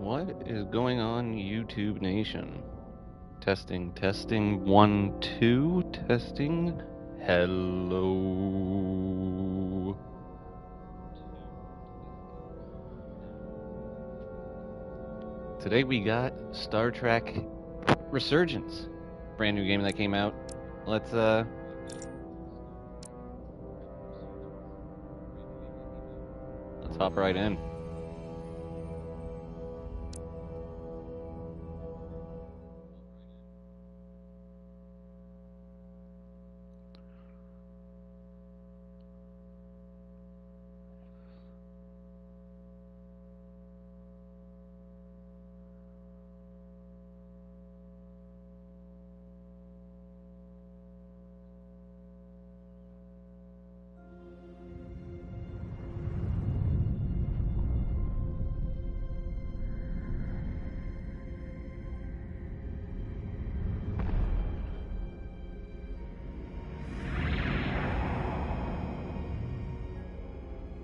What is going on, YouTube Nation? Testing, testing, 1, 2, testing. Hello. Today we got Star Trek Resurgence. Brand new game that came out. Let's hop right in.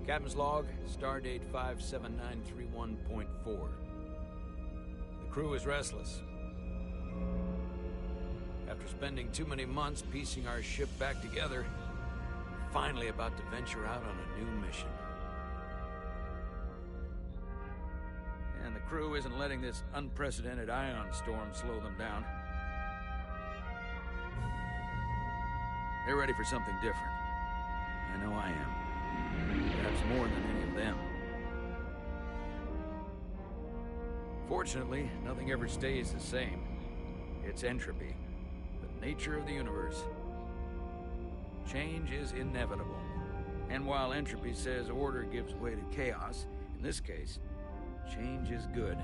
Captain's log, stardate 57931.4. The crew is restless. After spending too many months piecing our ship back together, we're finally about to venture out on a new mission. And the crew isn't letting this unprecedented ion storm slow them down. They're ready for something different. I know I am. Perhaps more than any of them. Fortunately, nothing ever stays the same. It's entropy, the nature of the universe. Change is inevitable. And while entropy says order gives way to chaos, in this case, change is good.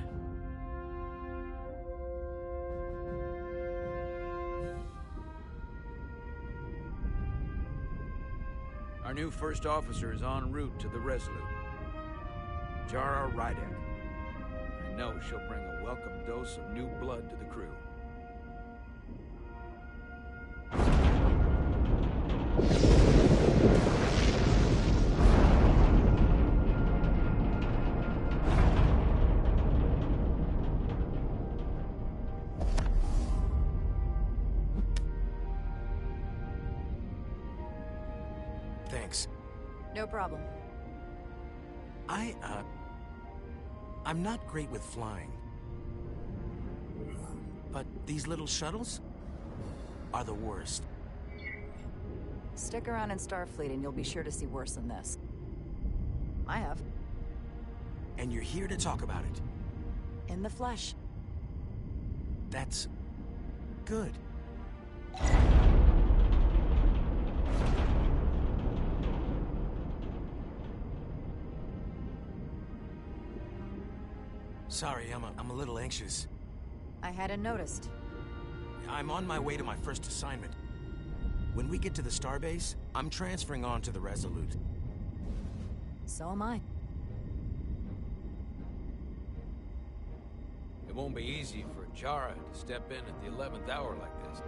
Our new first officer is en route to the Resolute. Jara Rydek. I know she'll bring a welcome dose of new blood to the crew. Thanks. No problem. I'm not great with flying. But these little shuttles are the worst. Stick around in Starfleet and you'll be sure to see worse than this. I have. And you're here to talk about it. In the flesh. That's good. Sorry, I'm a little anxious. I hadn't noticed. I'm on my way to my first assignment. When we get to the starbase, I'm transferring on to the Resolute. So am I. It won't be easy for Jara to step in at the 11th hour like this.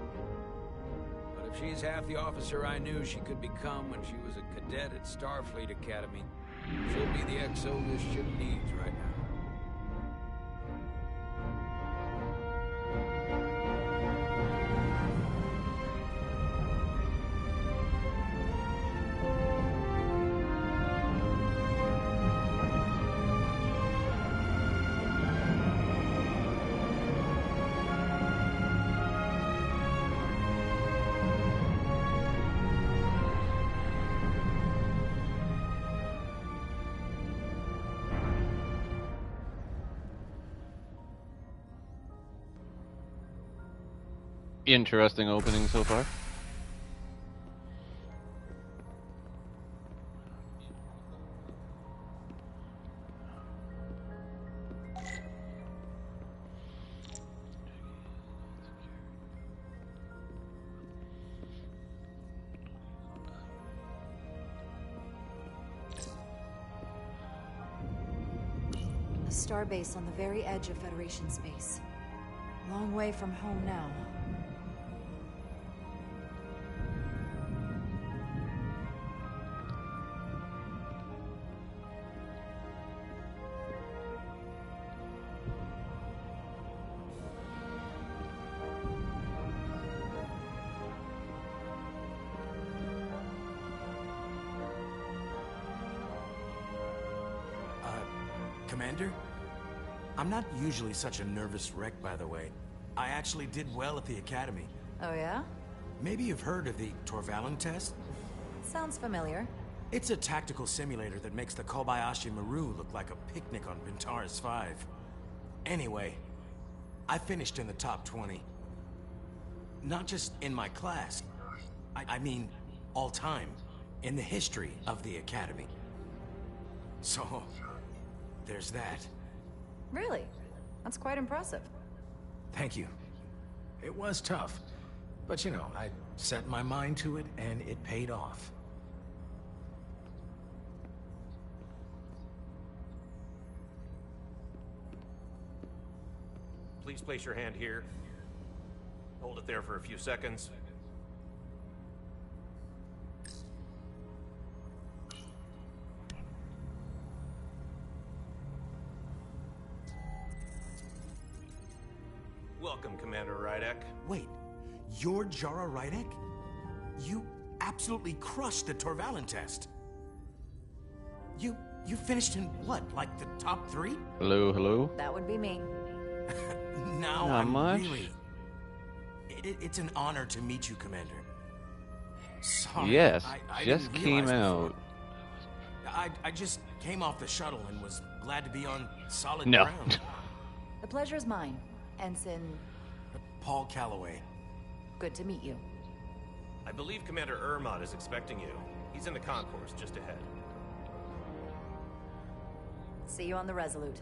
But if she's half the officer I knew she could become when she was a cadet at Starfleet Academy, she'll be the XO this ship needs right now. Interesting opening so far. A starbase on the very edge of Federation space. Long way from home now. Commander? I'm not usually such a nervous wreck, by the way. I actually did well at the Academy. Oh, yeah? Maybe you've heard of the Torvalin test? Sounds familiar. It's a tactical simulator that makes the Kobayashi Maru look like a picnic on Pintaris 5. Anyway, I finished in the top 20. Not just in my class. I mean, all time. In the history of the Academy. So, there's that. Really? That's quite impressive. Thank you. It was tough. But you know, I set my mind to it and it paid off. Please place your hand here. Hold it there for a few seconds. Welcome, Commander Rydek. Wait, you're Jara Rydek? You absolutely crushed the Torvalin test. You finished in what, like the top 3? Hello, hello. That would be me. Now Not I'm much. really... It's an honor to meet you, Commander. Sorry, Yes, I just didn't came realize out. before. I just came off the shuttle and was glad to be on solid No. ground. The pleasure is mine. Ensign, Paul Calloway. good to meet you. I believe Commander Ermot is expecting you. He's in the concourse just ahead. See you on the Resolute.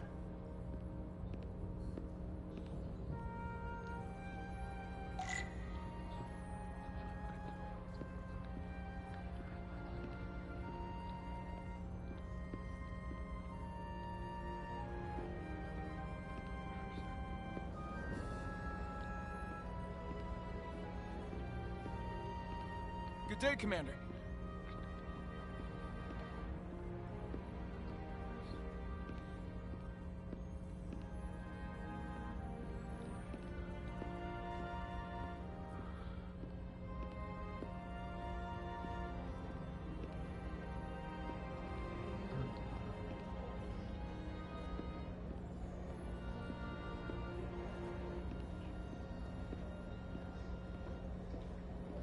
Good day, Commander.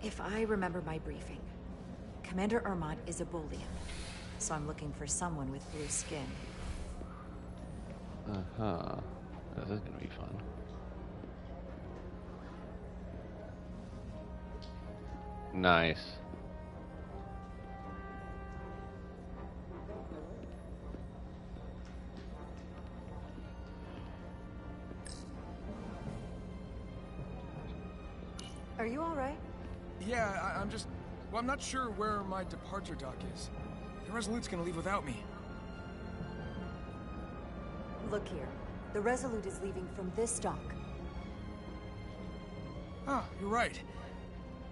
If I remember my briefing, Commander Ermot is a Bolian, so I'm looking for someone with blue skin. Uh-huh. This is gonna be fun. Nice. Are you all right? Yeah, I'm just... Well, I'm not sure where my departure dock is. The Resolute's gonna leave without me. Look here. The Resolute is leaving from this dock. Oh, you're right.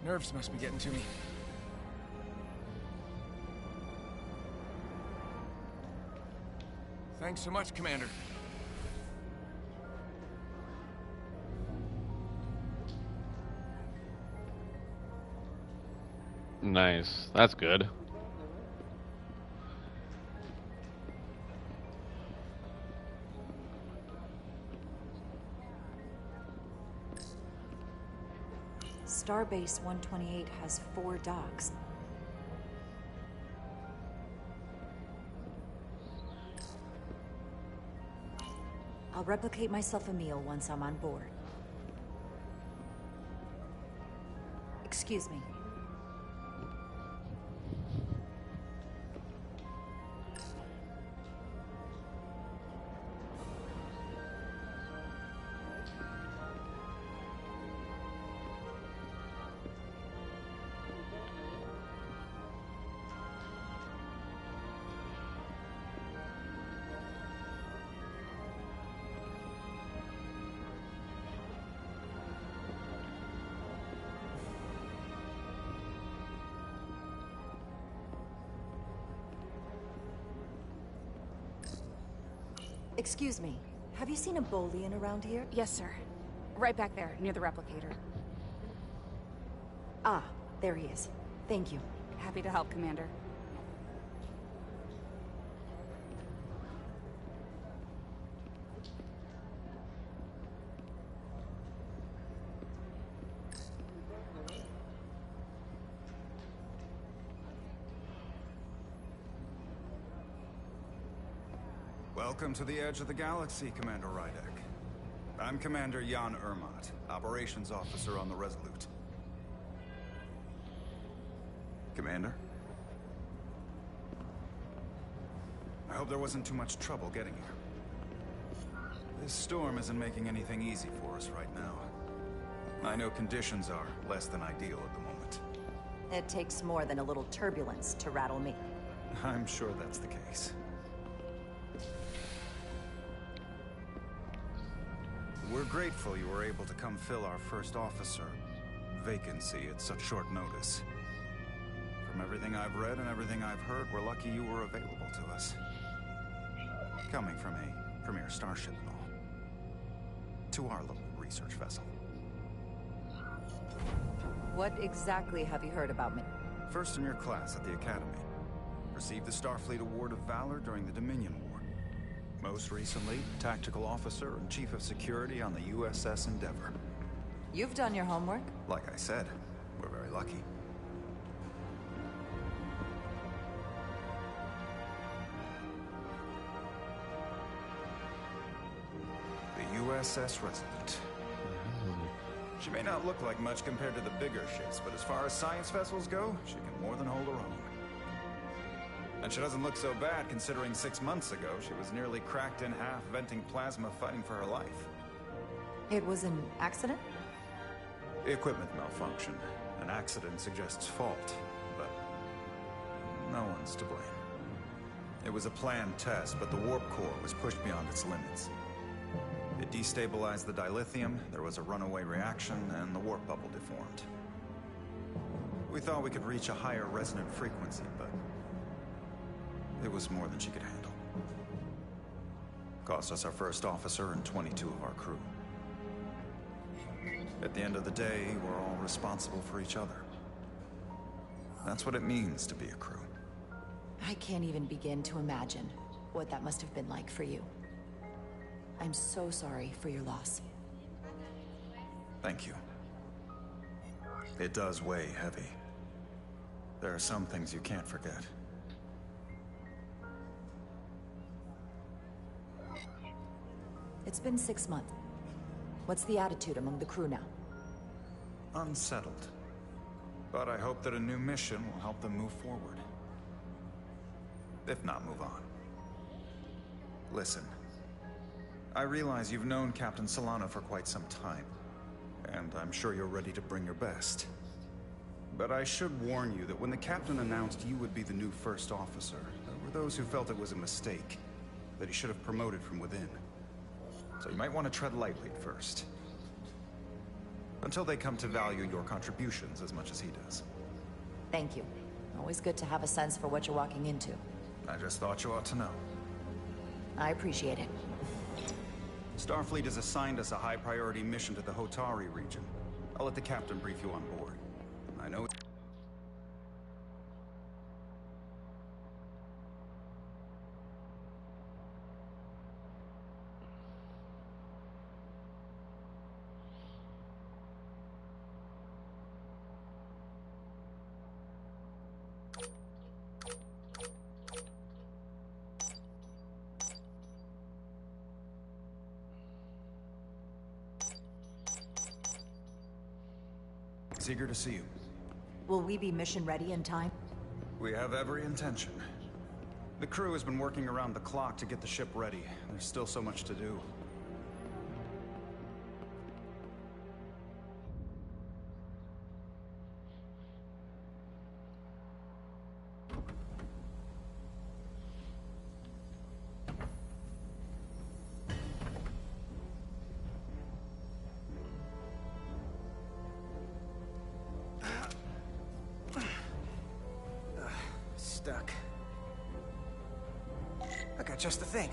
Nerves must be getting to me. Thanks so much, Commander. Nice. That's good. Starbase 128 has 4 docks. I'll replicate myself a meal once I'm on board. Excuse me. Excuse me. Have you seen a Bolian around here? Yes, sir. Right back there, near the replicator. Ah, there he is. Thank you. Happy to help, Commander. Welcome to the edge of the galaxy, Commander Rydek. I'm Commander Jan Ermot, Operations Officer on the Resolute. Commander? I hope there wasn't too much trouble getting here. This storm isn't making anything easy for us right now. I know conditions are less than ideal at the moment. It takes more than a little turbulence to rattle me. I'm sure that's the case. We're grateful you were able to come fill our first officer vacancy at such short notice. From everything I've read and everything I've heard, we're lucky you were available to us. Coming from a premier starship and all. To our little research vessel. What exactly have you heard about me? First in your class at the Academy. Received the Starfleet Award of Valor during the Dominion War. Most recently, Tactical Officer and Chief of Security on the USS Endeavor. You've done your homework? Like I said, we're very lucky. The USS Resolute. She may not look like much compared to the bigger ships, but as far as science vessels go, she can more than hold her own. And she doesn't look so bad considering 6 months ago she was nearly cracked in half, venting plasma, fighting for her life. It was an accident? Equipment malfunction. An accident suggests fault, but no one's to blame. It was a planned test, but the warp core was pushed beyond its limits. It destabilized the dilithium, there was a runaway reaction, and the warp bubble deformed. We thought we could reach a higher resonant frequency, but it was more than she could handle. Cost us our first officer and 22 of our crew. At the end of the day, we're all responsible for each other. That's what it means to be a crew. I can't even begin to imagine what that must have been like for you. I'm so sorry for your loss. Thank you. It does weigh heavy. There are some things you can't forget. It's been 6 months. What's the attitude among the crew now? Unsettled. But I hope that a new mission will help them move forward. If not, move on. Listen. I realize you've known Captain Solano for quite some time, and I'm sure you're ready to bring your best. But I should warn you that when the captain announced you would be the new first officer, there were those who felt it was a mistake, that he should have promoted from within. So you might want to tread lightly at first. Until they come to value your contributions as much as he does. Thank you. Always good to have a sense for what you're walking into. I just thought you ought to know. I appreciate it. Starfleet has assigned us a high-priority mission to the Hotari region. I'll let the captain brief you on board. I know... Eager to see you. Will we be mission ready in time? We have every intention. The crew has been working around the clock to get the ship ready. There's still so much to do. Stuck. I got just the thing.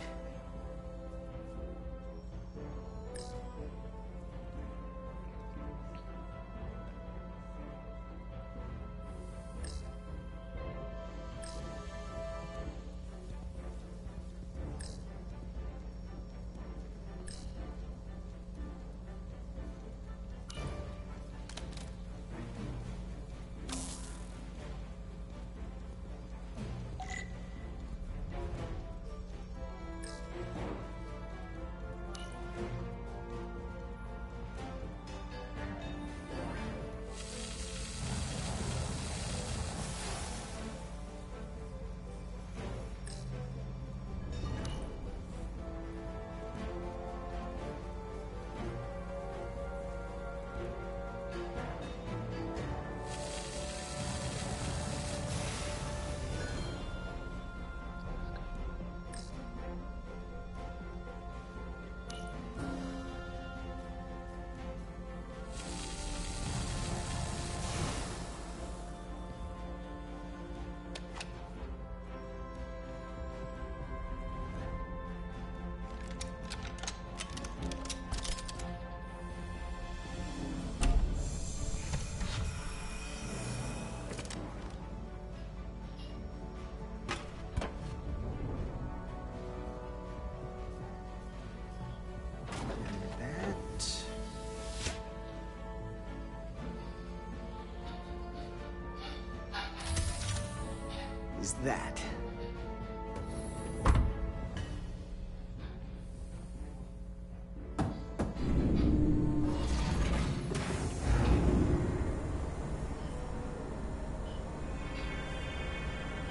that.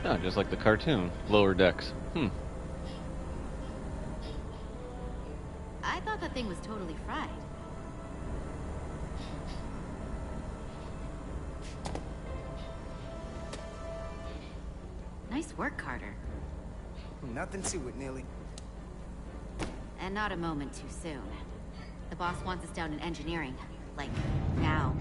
Oh, just like the cartoon. Lower decks. I thought that thing was totally fried. Nice work, Carter. Nothing to it, Neely. And not a moment too soon. The boss wants us down in engineering. Like, now.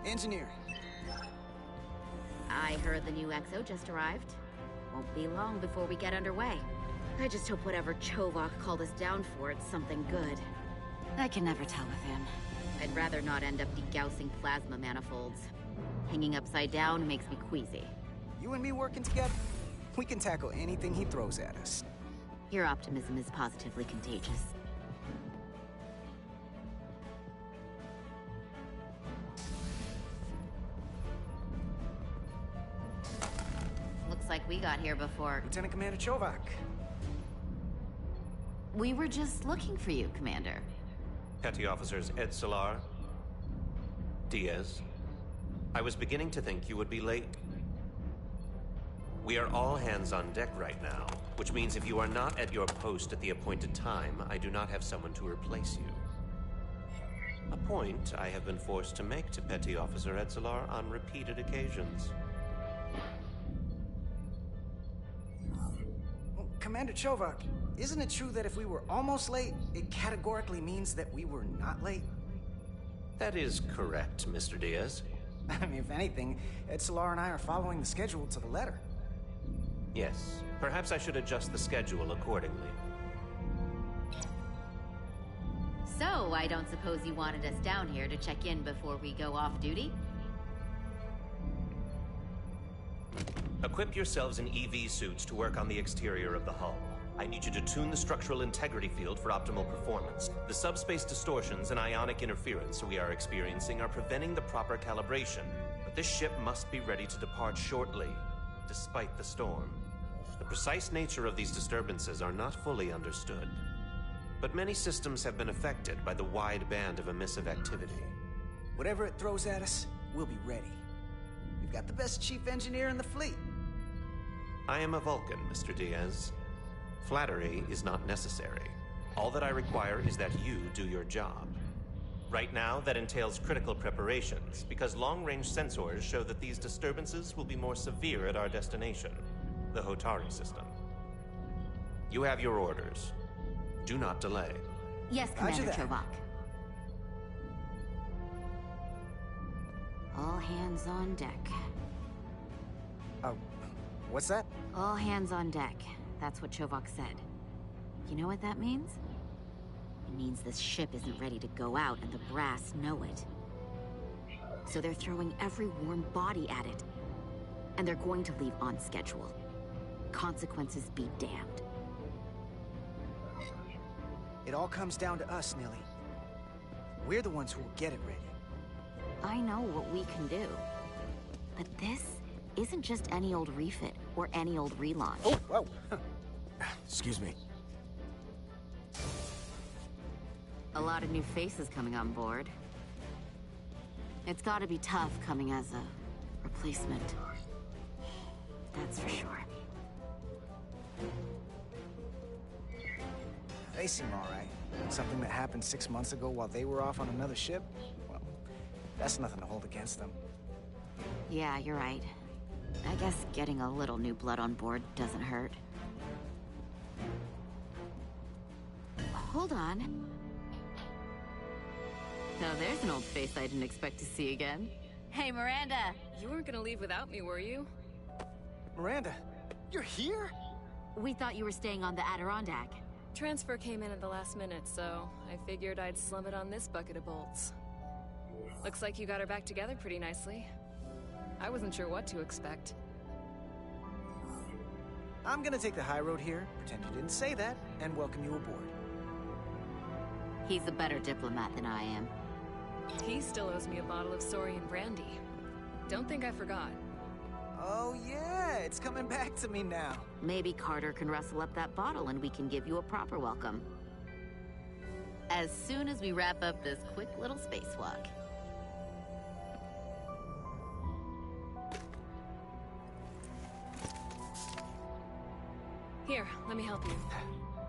Engineer. I heard the new XO just arrived. Won't be long before we get underway. I just hope whatever Chovak called us down for, it's something good. I can never tell with him. I'd rather not end up degaussing plasma manifolds. Hanging upside down makes me queasy. You and me working together, we can tackle anything he throws at us. Your optimism is positively contagious. Looks like we got here before... Lieutenant Commander Chovak. We were just looking for you, Commander. Petty Officers Ed Solar, Diaz. I was beginning to think you would be late. We are all hands on deck right now, which means if you are not at your post at the appointed time, I do not have someone to replace you. A point I have been forced to make to Petty Officer Edsolar on repeated occasions. Well, Commander Chovak, isn't it true that if we were almost late, it categorically means that we were not late? That is correct, Mr. Diaz. I mean, if anything, Ed Solar and I are following the schedule to the letter. Yes, perhaps I should adjust the schedule accordingly. So, I don't suppose you wanted us down here to check in before we go off duty? Equip yourselves in EV suits to work on the exterior of the hull. I need you to tune the structural integrity field for optimal performance. The subspace distortions and ionic interference we are experiencing are preventing the proper calibration. But this ship must be ready to depart shortly, despite the storm. The precise nature of these disturbances are not fully understood. But many systems have been affected by the wide band of emissive activity. Whatever it throws at us, we'll be ready. We've got the best chief engineer in the fleet. I am a Vulcan, Mr. Diaz. Flattery is not necessary. All that I require is that you do your job. Right now, that entails critical preparations, because long-range sensors show that these disturbances will be more severe at our destination, the Hotari system. You have your orders. Do not delay. Yes, Commander Chovak. All hands on deck. Oh, what's that? All hands on deck. That's what Chovak said. You know what that means? It means this ship isn't ready to go out, and the brass know it. So they're throwing every warm body at it. And they're going to leave on schedule. Consequences be damned. It all comes down to us, Nilly. We're the ones who will get it ready. I know what we can do. But this isn't just any old refit or any old relaunch. Oh, whoa. Excuse me. A lot of new faces coming on board. It's gotta be tough coming as a replacement. That's for sure. They seem all right. Something that happened 6 months ago while they were off on another ship? Well, that's nothing to hold against them. Yeah, you're right. I guess getting a little new blood on board doesn't hurt. hold on. Now there's an old face I didn't expect to see again. Hey, Miranda! You weren't gonna leave without me, were you? Miranda, you're here? We thought you were staying on the Adirondack. Transfer came in at the last minute, so I figured I'd slum it on this bucket of bolts. Looks like you got her back together pretty nicely. I wasn't sure what to expect. I'm gonna take the high road here, pretend you didn't say that, and welcome you aboard. He's a better diplomat than I am. He still owes me a bottle of Saurian brandy. Don't think I forgot. Oh yeah, it's coming back to me now. Maybe Carter can rustle up that bottle and we can give you a proper welcome. As soon as we wrap up this quick little spacewalk. Here, let me help you.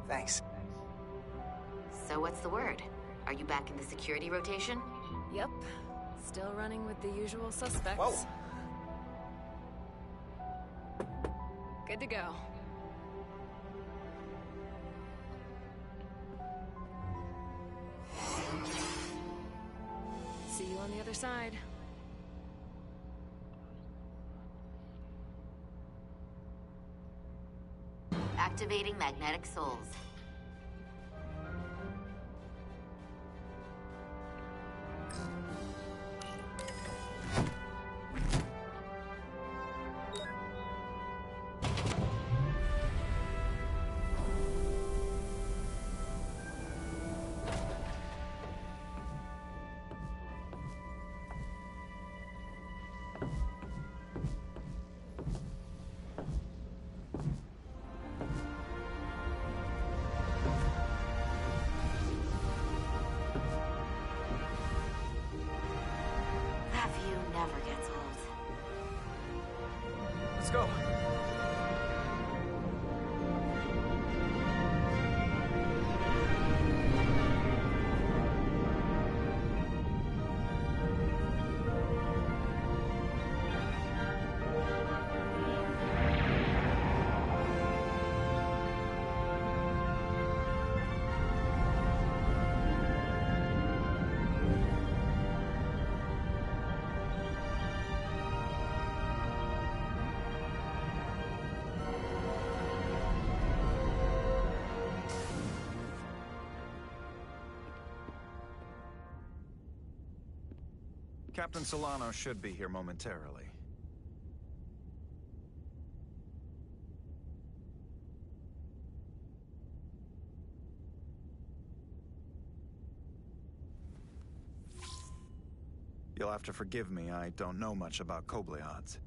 Thanks. So what's the word? Are you back in the security rotation? Yep. Still running with the usual suspects. Whoa! Good to go. See you on the other side. Activating magnetic souls. Never gets old. Let's go. Captain Solano should be here momentarily. You'll have to forgive me, I don't know much about Kobleods.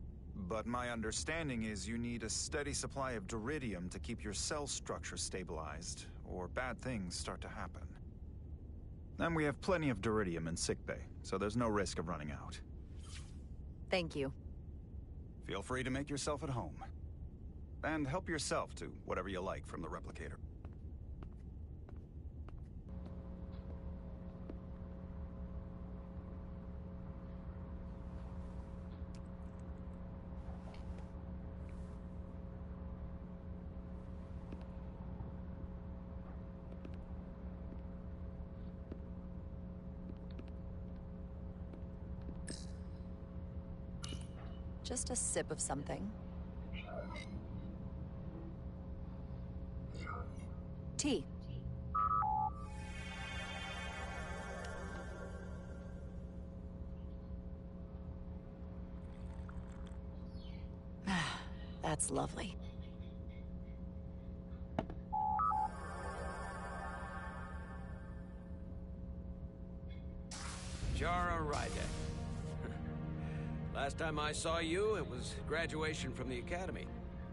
But my understanding is you need a steady supply of duridium to keep your cell structure stabilized, or bad things start to happen. And we have plenty of duridium in sickbay, so there's no risk of running out. Thank you. Feel free to make yourself at home. And help yourself to whatever you like from the replicator. Just a sip of something. Tea. That's lovely. Jara Rydek. Last time I saw you, it was graduation from the Academy.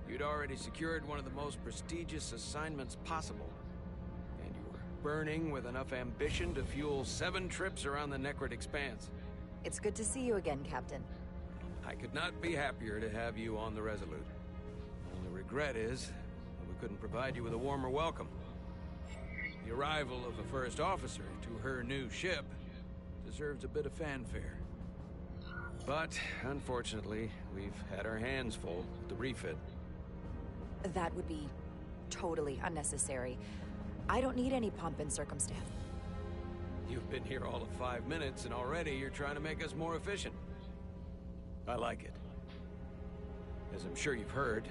You'd already secured one of the most prestigious assignments possible. And you were burning with enough ambition to fuel 7 trips around the Necrid Expanse. It's good to see you again, Captain. I could not be happier to have you on the Resolute. Only regret is that we couldn't provide you with a warmer welcome. The arrival of a first officer to her new ship deserves a bit of fanfare. But, unfortunately, we've had our hands full with the refit. That would be totally unnecessary. I don't need any pomp and circumstance. You've been here all of 5 minutes, and already you're trying to make us more efficient. I like it. As I'm sure you've heard,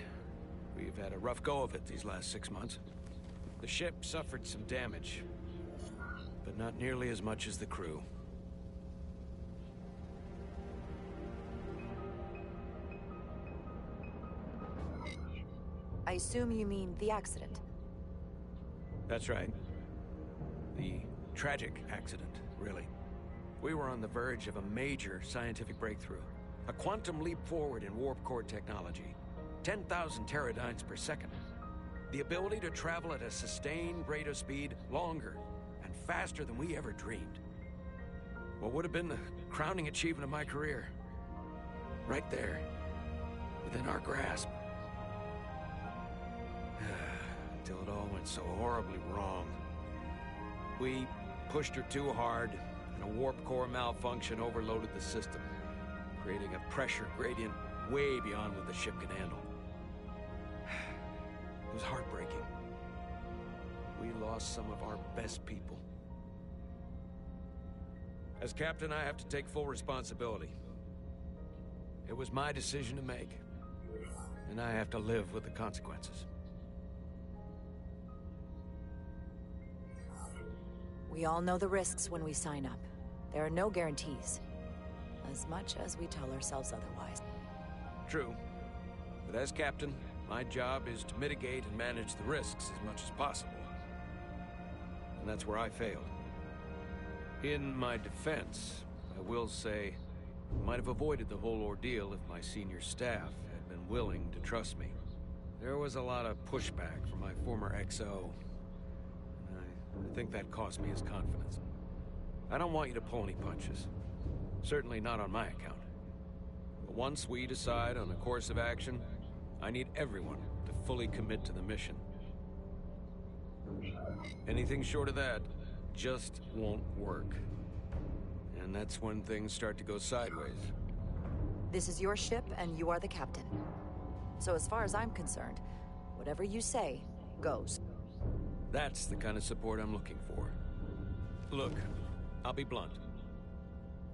we've had a rough go of it these last 6 months. The ship suffered some damage, but not nearly as much as the crew. I assume you mean the accident. That's right. The tragic accident, really. We were on the verge of a major scientific breakthrough. A quantum leap forward in warp core technology. 10,000 teradynes per second. The ability to travel at a sustained rate of speed longer and faster than we ever dreamed. What would have been the crowning achievement of my career. Right there, within our grasp. Until it all went so horribly wrong. We pushed her too hard, and a warp core malfunction overloaded the system, creating a pressure gradient way beyond what the ship could handle. It was heartbreaking. We lost some of our best people. As captain, I have to take full responsibility. It was my decision to make, and I have to live with the consequences. We all know the risks when we sign up. There are no guarantees. As much as we tell ourselves otherwise. True. But as captain, my job is to mitigate and manage the risks as much as possible. And that's where I failed. In my defense, I will say, I might have avoided the whole ordeal if my senior staff had been willing to trust me. There was a lot of pushback from my former XO. I think that cost me his confidence. I don't want you to pull any punches. Certainly not on my account. But once we decide on a course of action, I need everyone to fully commit to the mission. Anything short of that just won't work. And that's when things start to go sideways. This is your ship, and you are the captain. So as far as I'm concerned, whatever you say, goes. That's the kind of support I'm looking for. Look, I'll be blunt.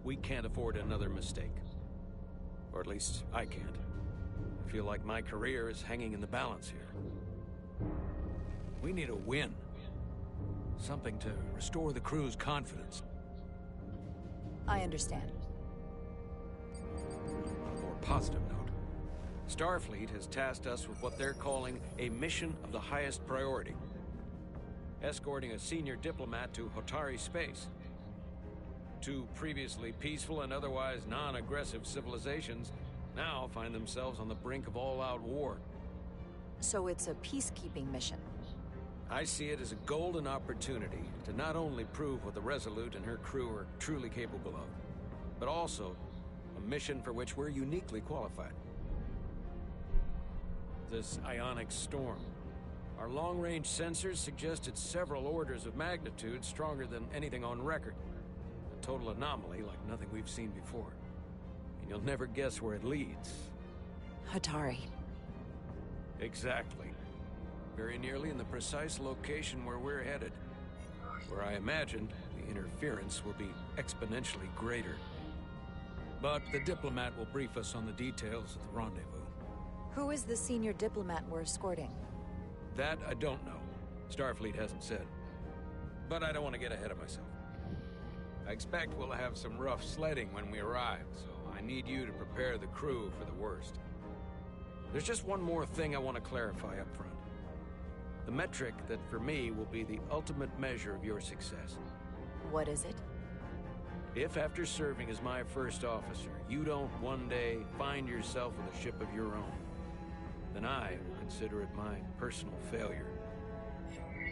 We can't afford another mistake. Or at least, I can't. I feel like my career is hanging in the balance here. We need a win. Something to restore the crew's confidence. I understand. On a more positive note, Starfleet has tasked us with what they're calling a mission of the highest priority. Escorting a senior diplomat to Hotari space. Two previously peaceful and otherwise non-aggressive civilizations now find themselves on the brink of all-out war. So it's a peacekeeping mission. I see it as a golden opportunity to not only prove what the Resolute and her crew are truly capable of, but also a mission for which we're uniquely qualified. This ionic storm. Our long-range sensors suggested several orders of magnitude stronger than anything on record. A total anomaly like nothing we've seen before. And you'll never guess where it leads. Hotari. Exactly. Very nearly in the precise location where we're headed. Where I imagine the interference will be exponentially greater. But the diplomat will brief us on the details of the rendezvous. Who is the senior diplomat we're escorting? That I don't know. Starfleet hasn't said. But I don't want to get ahead of myself. I expect we'll have some rough sledding when we arrive, so I need you to prepare the crew for the worst. There's just one more thing I want to clarify up front. The metric that for me will be the ultimate measure of your success. What is it? If after serving as my first officer, you don't one day find yourself with a ship of your own, then I will consider it my personal failure.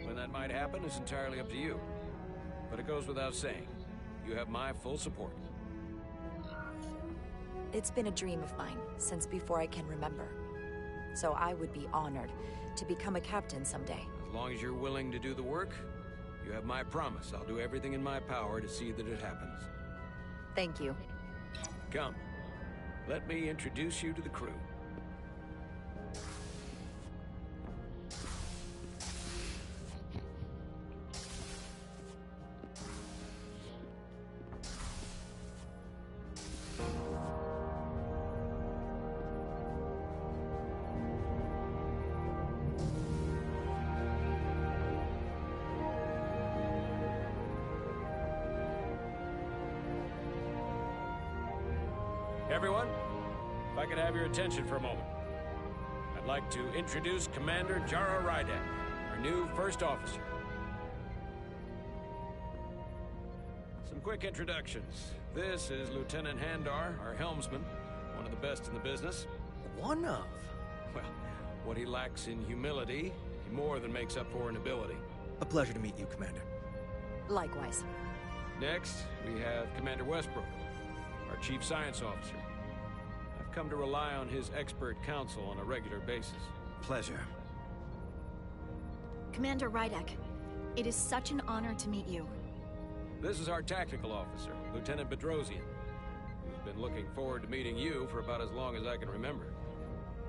When that might happen is entirely up to you. But it goes without saying, you have my full support. It's been a dream of mine since before I can remember. So I would be honored to become a captain someday. As long as you're willing to do the work, you have my promise. I'll do everything in my power to see that it happens. Thank you. Come, let me introduce you to the crew. Everyone, if I could have your attention for a moment. I'd like to introduce Commander Jara Rydek, our new first officer. Some quick introductions. This is Lieutenant Handar, our helmsman, one of the best in the business. One of? Well, what he lacks in humility, he more than makes up for in ability. A pleasure to meet you, Commander. Likewise. Next, we have Commander Westbrook, our Chief Science Officer. I've come to rely on his expert counsel on a regular basis. Pleasure. Commander Rydek, it is such an honor to meet you. This is our tactical officer, Lieutenant Bedrosian, who's been looking forward to meeting you for about as long as I can remember.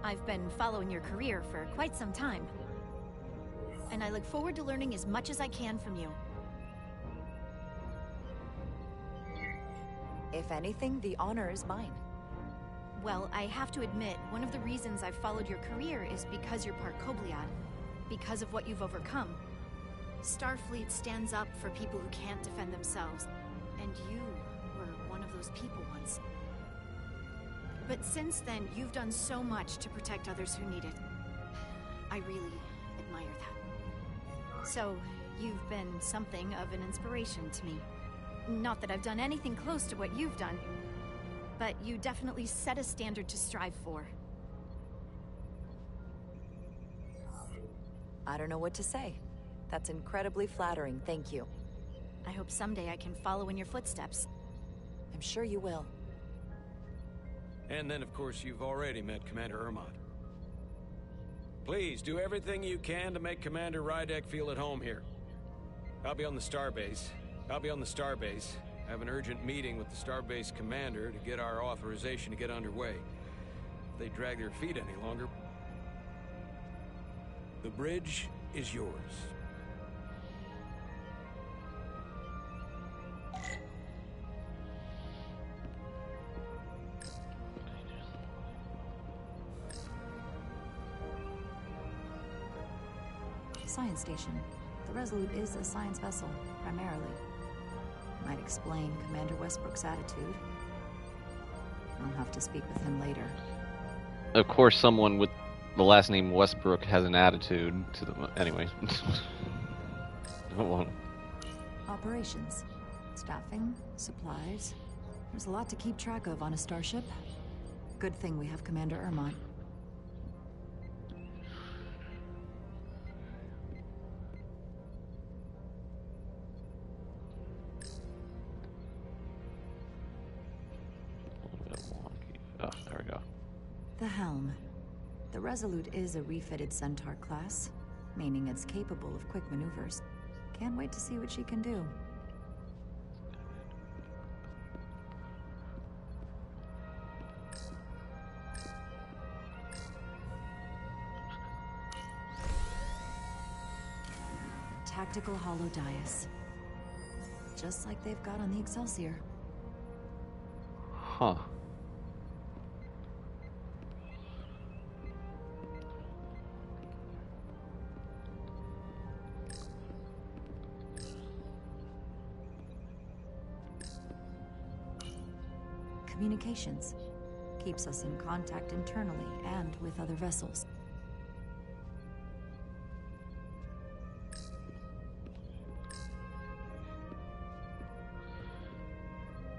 I've been following your career for quite some time, and I look forward to learning as much as I can from you. If anything, the honor is mine. Well, I have to admit, one of the reasons I've followed your career is because you're part Kobliad, because of what you've overcome. Starfleet stands up for people who can't defend themselves, and you were one of those people once. But since then, you've done so much to protect others who need it. I really admire that. So, you've been something of an inspiration to me. Not that I've done anything close to what you've done, but you definitely set a standard to strive for. I don't know what to say. That's incredibly flattering, thank you. I hope someday I can follow in your footsteps. I'm sure you will. And then, of course, you've already met Commander Ermont. Please, do everything you can to make Commander Rydek feel at home here. I'll be on the starbase. I have an urgent meeting with the starbase commander to get our authorization to get underway. If they drag their feet any longer, the bridge is yours. Science station. The Resolute is a science vessel, primarily. Might explain Commander Westbrook's attitude. I'll have to speak with him later. Of course, someone with the last name Westbrook has an attitude to them. Anyway. Operations. Staffing. Supplies. There's a lot to keep track of on a starship. Good thing we have Commander Ermont. Oh, there we go. The helm. The Resolute is a refitted Centaur class, meaning it's capable of quick maneuvers. Can't wait to see what she can do. Tactical holodias. Just like they've got on the Excelsior. Huh. Communications. Keeps us in contact internally and with other vessels.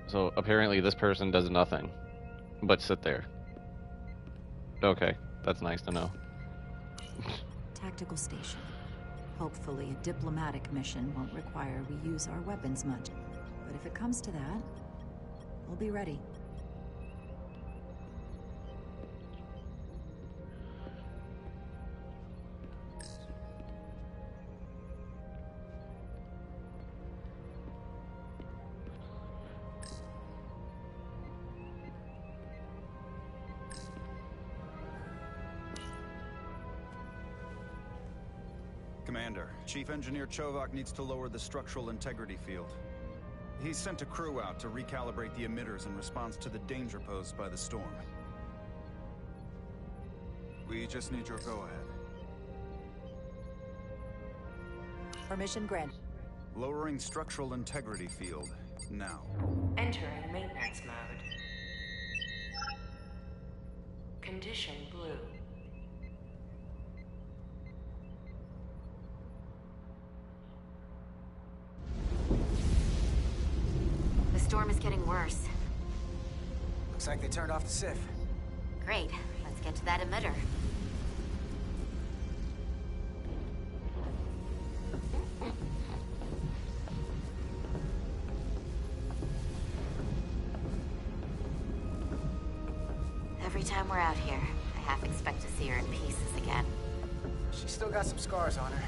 So apparently this person does nothing but sit there. Okay, that's nice to know. Tactical station. Hopefully a diplomatic mission won't require we use our weapons much. But if it comes to that, we'll be ready. Commander, Chief Engineer Chovak needs to lower the structural integrity field. He's sent a crew out to recalibrate the emitters in response to the danger posed by the storm. We just need your go-ahead. Permission granted. Lowering structural integrity field, now. Entering maintenance mode. Condition blue. The storm is getting worse. Looks like they turned off the SIF. Great. Let's get to that emitter. Every time we're out here, I half expect to see her in pieces again. She's still got some scars on her.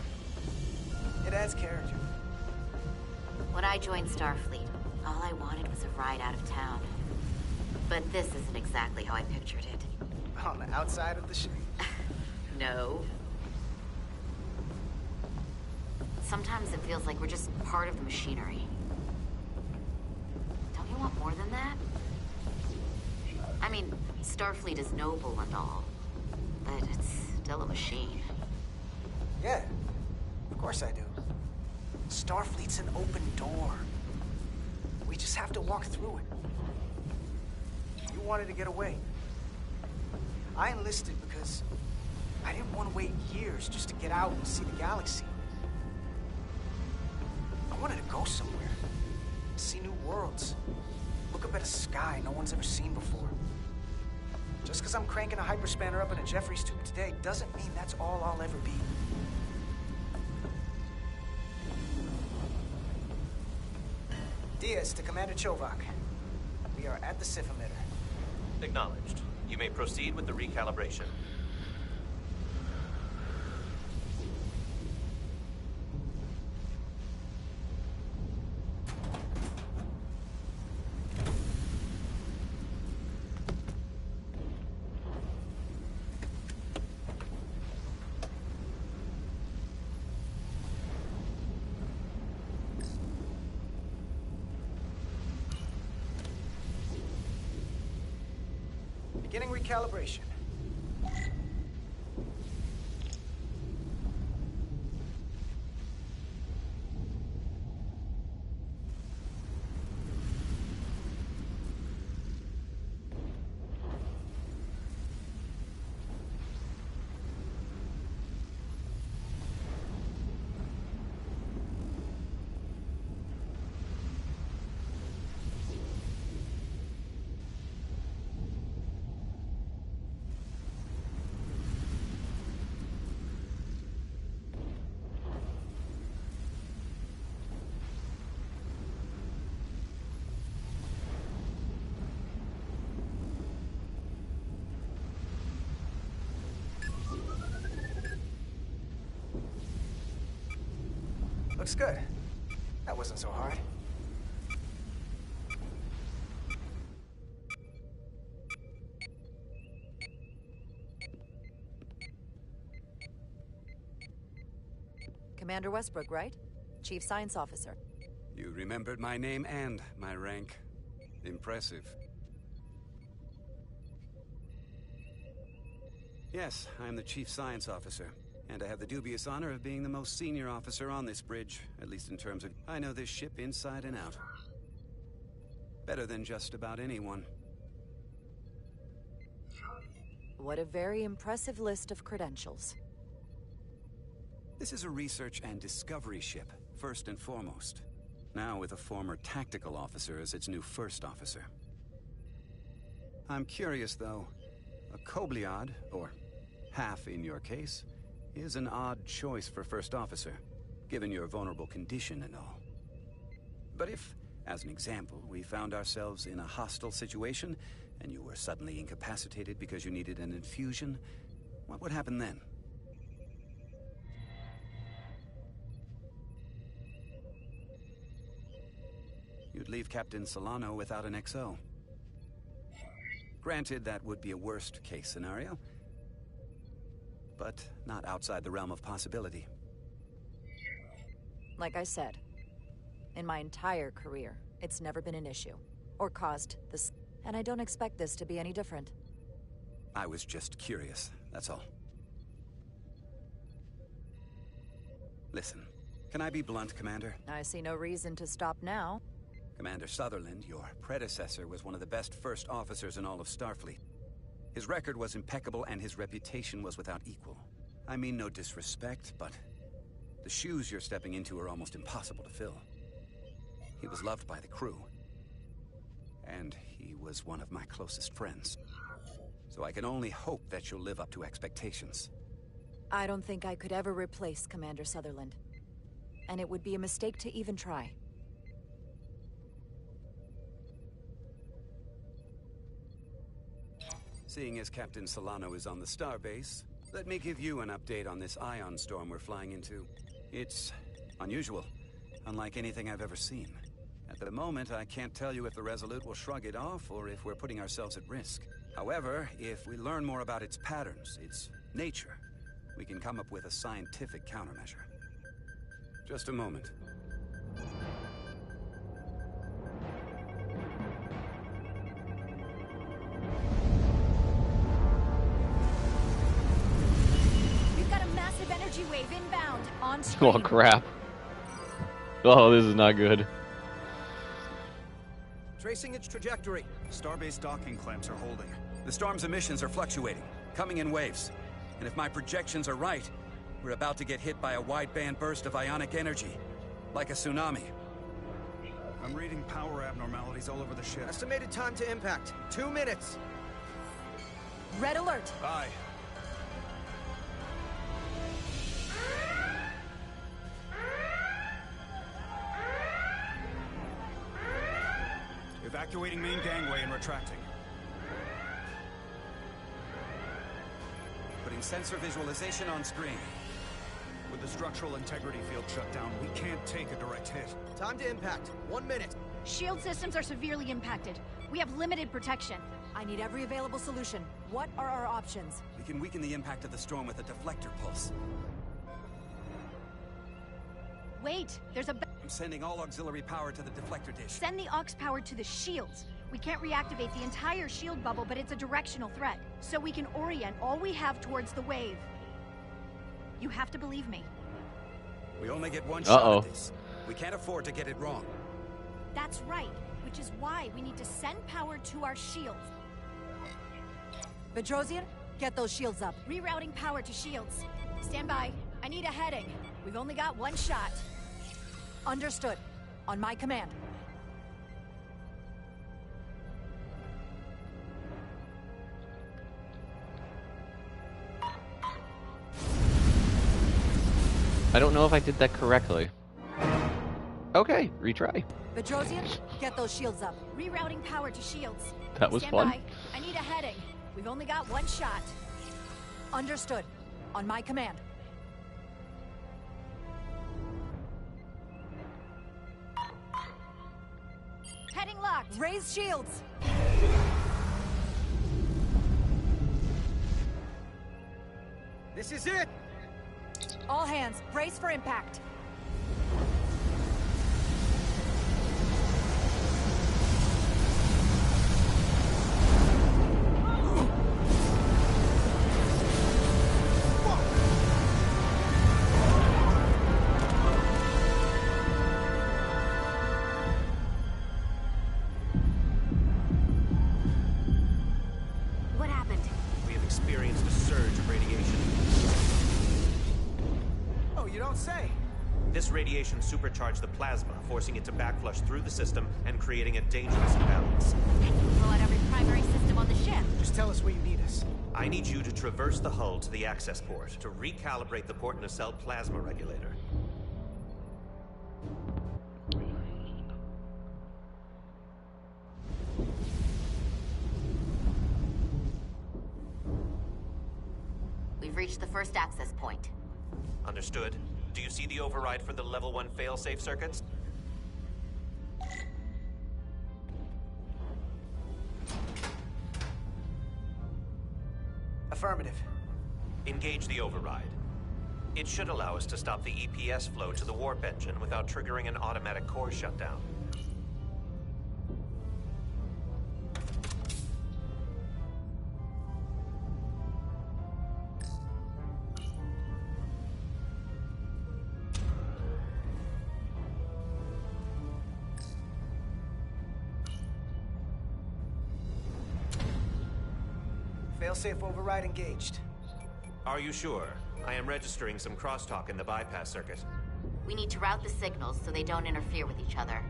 It adds character. When I joined Starfleet, all I wanted was a ride out of town. But this isn't exactly how I pictured it. On the outside of the ship? No. Sometimes it feels like we're just part of the machinery. Don't you want more than that? I mean, Starfleet is noble and all, but it's still a machine. Yeah, of course I do. Starfleet's an open door. We just have to walk through it. You wanted to get away. I enlisted because I didn't want to wait years just to get out and see the galaxy. I wanted to go somewhere, see new worlds, look up at a sky no one's ever seen before. Just because I'm cranking a hyperspanner up in a Jeffries tube today doesn't mean that's all I'll ever be. Diaz to Commander Chovak. We are at the SIF emitter. Acknowledged. You may proceed with the recalibration. Beginning recalibration. Looks good. That wasn't so hard. Commander Westbrook, right? Chief Science Officer. You remembered my name and my rank. Impressive. Yes, I'm the Chief Science Officer. And I have the dubious honor of being the most senior officer on this bridge, at least in terms of I know this ship inside and out. Better than just about anyone. What a very impressive list of credentials. This is a research and discovery ship, first and foremost. Now with a former tactical officer as its new first officer. I'm curious, though. A Kobliad, or half in your case, is an odd choice for first officer, given your vulnerable condition and all. But if, as an example, we found ourselves in a hostile situation, and you were suddenly incapacitated because you needed an infusion, what would happen then? You'd leave Captain Solano without an XO. Granted, that would be a worst-case scenario, but not outside the realm of possibility. Like I said, in my entire career, it's never been an issue, or caused this, and I don't expect this to be any different. I was just curious, that's all. Listen, can I be blunt, Commander? I see no reason to stop now. Commander Sutherland, your predecessor, was one of the best first officers in all of Starfleet. His record was impeccable and his reputation was without equal. I mean no disrespect, but the shoes you're stepping into are almost impossible to fill. He was loved by the crew, and he was one of my closest friends. So I can only hope that you'll live up to expectations. I don't think I could ever replace Commander Sutherland. And it would be a mistake to even try. Seeing as Captain Solano is on the starbase, let me give you an update on this ion storm we're flying into. It's unusual, unlike anything I've ever seen. At the moment, I can't tell you if the Resolute will shrug it off or if we're putting ourselves at risk. However, if we learn more about its patterns, its nature, we can come up with a scientific countermeasure. Just a moment. We've got a massive energy wave inbound on screen. Oh, crap. Oh, this is not good. Tracing its trajectory. Starbase docking clamps are holding. The storm's emissions are fluctuating, coming in waves. And if my projections are right, we're about to get hit by a wide-band burst of ionic energy, like a tsunami. I'm reading power abnormalities all over the ship. Estimated time to impact, 2 minutes. Red alert. Aye. Evacuating main gangway and retracting. Putting sensor visualization on screen. With the structural integrity field shut down, we can't take a direct hit. Time to impact, 1 minute. Shield systems are severely impacted. We have limited protection. I need every available solution. What are our options? We can weaken the impact of the storm with a deflector pulse. Wait, there's a... I'm sending all auxiliary power to the deflector dish. Send the aux power to the shields. We can't reactivate the entire shield bubble, but it's a directional threat. So we can orient all we have towards the wave. You have to believe me. We only get one shot at this. We can't afford to get it wrong. That's right, which is why we need to send power to our shields. Bedrosian, get those shields up. Rerouting power to shields. Stand by. I need a heading. We've only got one shot. Understood. On my command. I don't know if I did that correctly. Okay, retry. Bedrosian, get those shields up. Rerouting power to shields. That was Stand fun. by. I need a heading. We've only got one shot. Understood. On my command. Heading locked. Raise shields. This is it! All hands, brace for impact. What happened? We have experienced a surge of radiation. Oh, you don't say. This radiation supercharged the plasma, forcing it to backflush through the system and creating a dangerous imbalance. Blow out every primary system on the ship. Just tell us where you need us. I need you to traverse the hull to the access port to recalibrate the port nacelle plasma regulator. We've reached the first access point. Understood. Do you see the override for the level 1 failsafe circuits? Affirmative. Engage the override. It should allow us to stop the EPS flow to the warp engine without triggering an automatic core shutdown. Failsafe override engaged. Are you sure? I am registering some crosstalk in the bypass circuit. We need to route the signals so they don't interfere with each other.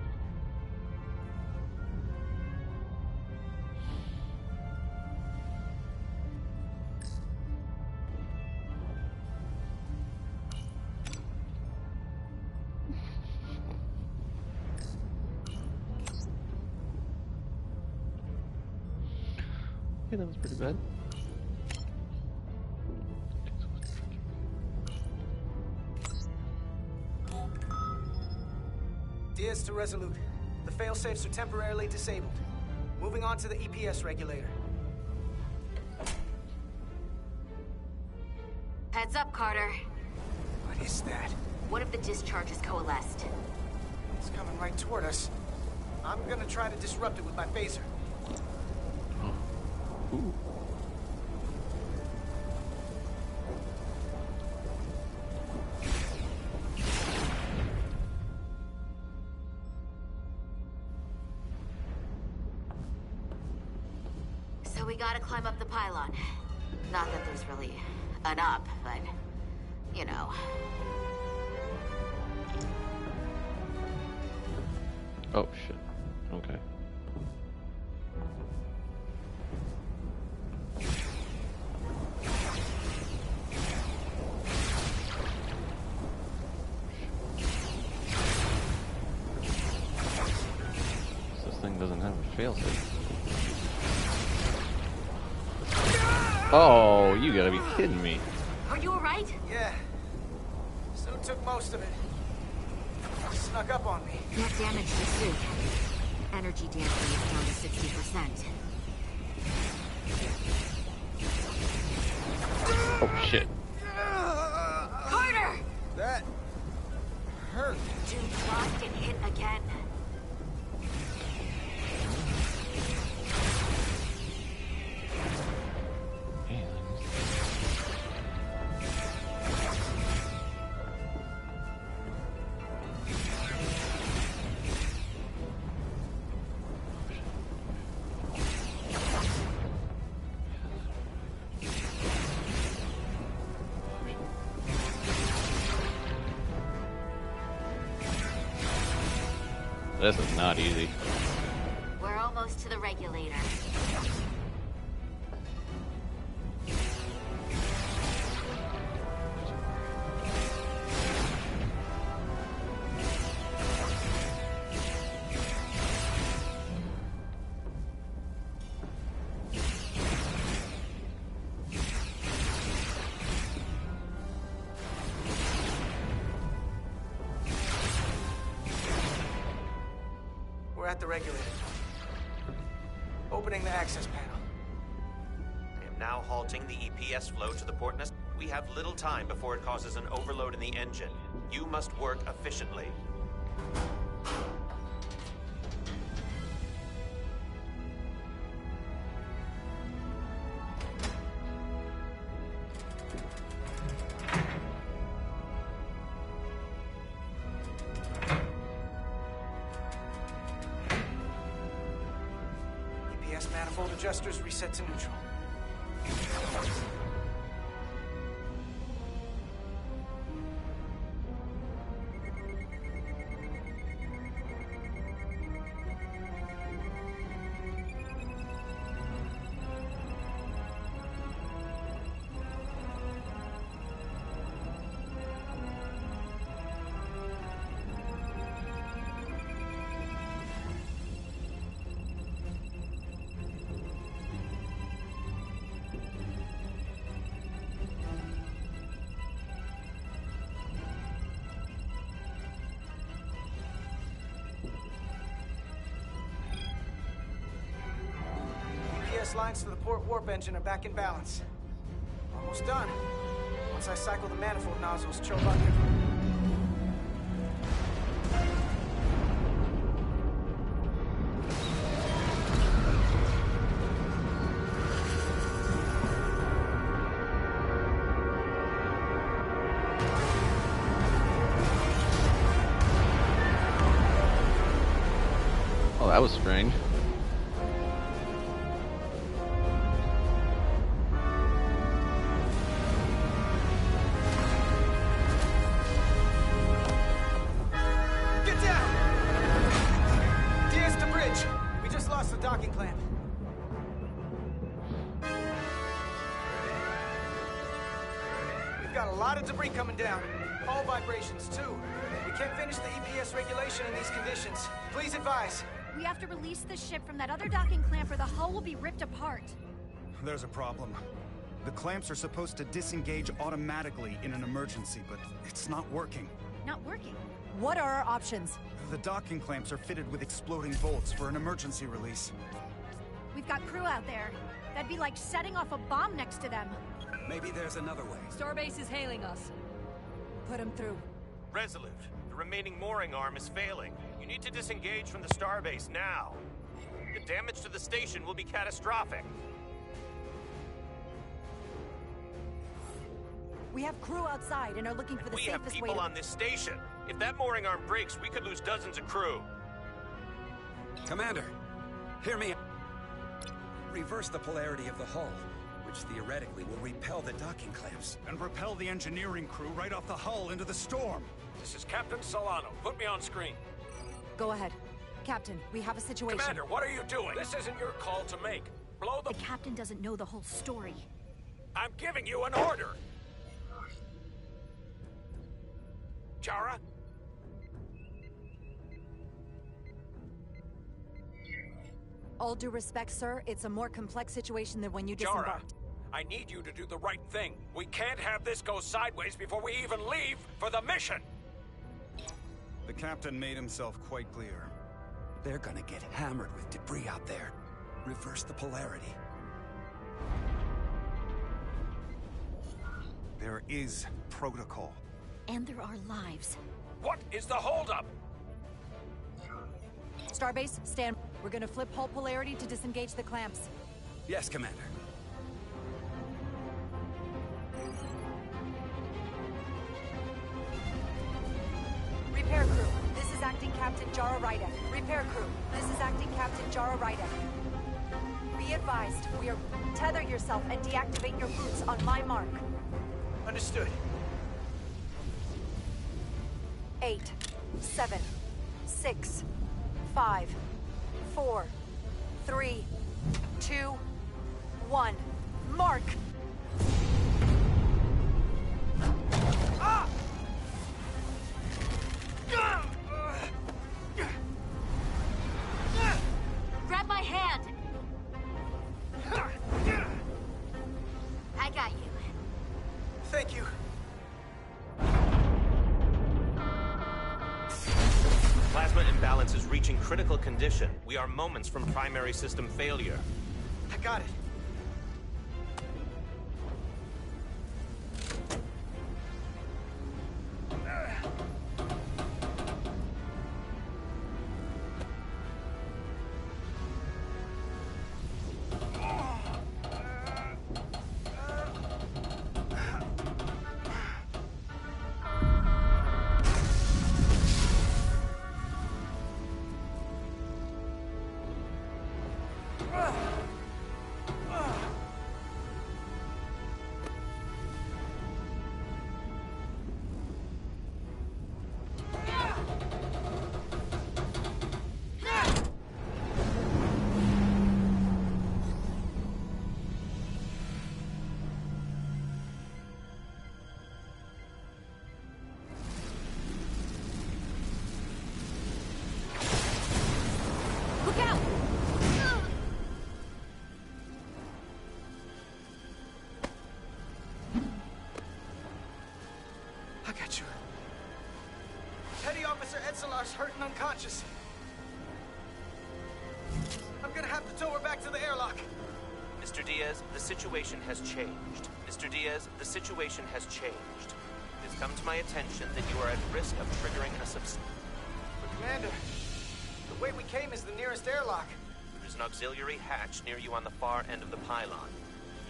Okay, that was pretty bad. Diaz to Resolute. The failsafes are temporarily disabled. Moving on to the EPS regulator. Heads up, Carter. What is that? One of the discharges coalesced. It's coming right toward us. I'm gonna try to disrupt it with my phaser. Ooh. So we gotta climb up the pylon. Not that there's really an up, but, you know. Oh, shit. Okay. This thing doesn't have a failsafe. Oh, you gotta be kidding me. Are you alright? Yeah. Suit took most of it. Snuck up on me. Net damage to suit. Energy damping is down to 60%. Oh, shit. Carter! That hurt. Dude locked and hit again. This is not easy. We're almost to the regulator. We're at the regulator. Opening the access panel. I am now halting the EPS flow to the port nest. We have little time before it causes an overload in the engine. You must work efficiently. EPS manifold adjusters reset to neutral. EPS lines to the port warp engine are back in balance. Almost done. Once I cycle the manifold nozzles, Chobot can... Oh, that was strange. got a lot of debris coming down. Hull vibrations, too. We can't finish the EPS regulation in these conditions. Please advise. We have to release the ship from that other docking clamp or the hull will be ripped apart. There's a problem. The clamps are supposed to disengage automatically in an emergency, but it's not working. Not working? What are our options? The docking clamps are fitted with exploding bolts for an emergency release. We've got crew out there. That'd be like setting off a bomb next to them. Maybe there's another way. Starbase is hailing us. Put him through. Resolute, the remaining mooring arm is failing. You need to disengage from the starbase now. The damage to the station will be catastrophic. We have crew outside and are looking for the We safest have way people to... on this station. If that mooring arm breaks, we could lose dozens of crew. Commander, hear me. Reverse the polarity of the hull, which theoretically will repel the docking clamps. And repel the engineering crew right off the hull into the storm. This is Captain Solano. Put me on screen. Go ahead. Captain, we have a situation. Commander, what are you doing? This isn't your call to make. Blow the... The captain doesn't know the whole story. I'm giving you an order. Jara? All due respect, sir, it's a more complex situation than when you Jara, disembarked. I need you to do the right thing. We can't have this go sideways before we even leave for the mission. The captain made himself quite clear. They're gonna get hammered with debris out there. Reverse the polarity. There is protocol. And there are lives. What is the holdup? Starbase, stand. We're gonna flip hull polarity to disengage the clamps. Yes, Commander. Repair crew, this is Acting Captain Jara Rydek. Repair crew, this is Acting Captain Jara Rydek. Be advised, we are... Tether yourself and deactivate your boots on my mark. Understood. 8, 7, 6, 5, 4, 3, 2, 1. Mark! Grab my hand! I got you. Thank you. Plasma imbalance is reaching critical condition. We are moments from primary system failure. I got it. I got you. Petty Officer Edselar's hurt and unconscious. I'm gonna have to tow her back to the airlock. Mr. Diaz, the situation has changed. Mr. Diaz, the situation has changed. It has come to my attention that you are at risk of triggering a But Commander, the way we came is the nearest airlock. There's an auxiliary hatch near you on the far end of the pylon.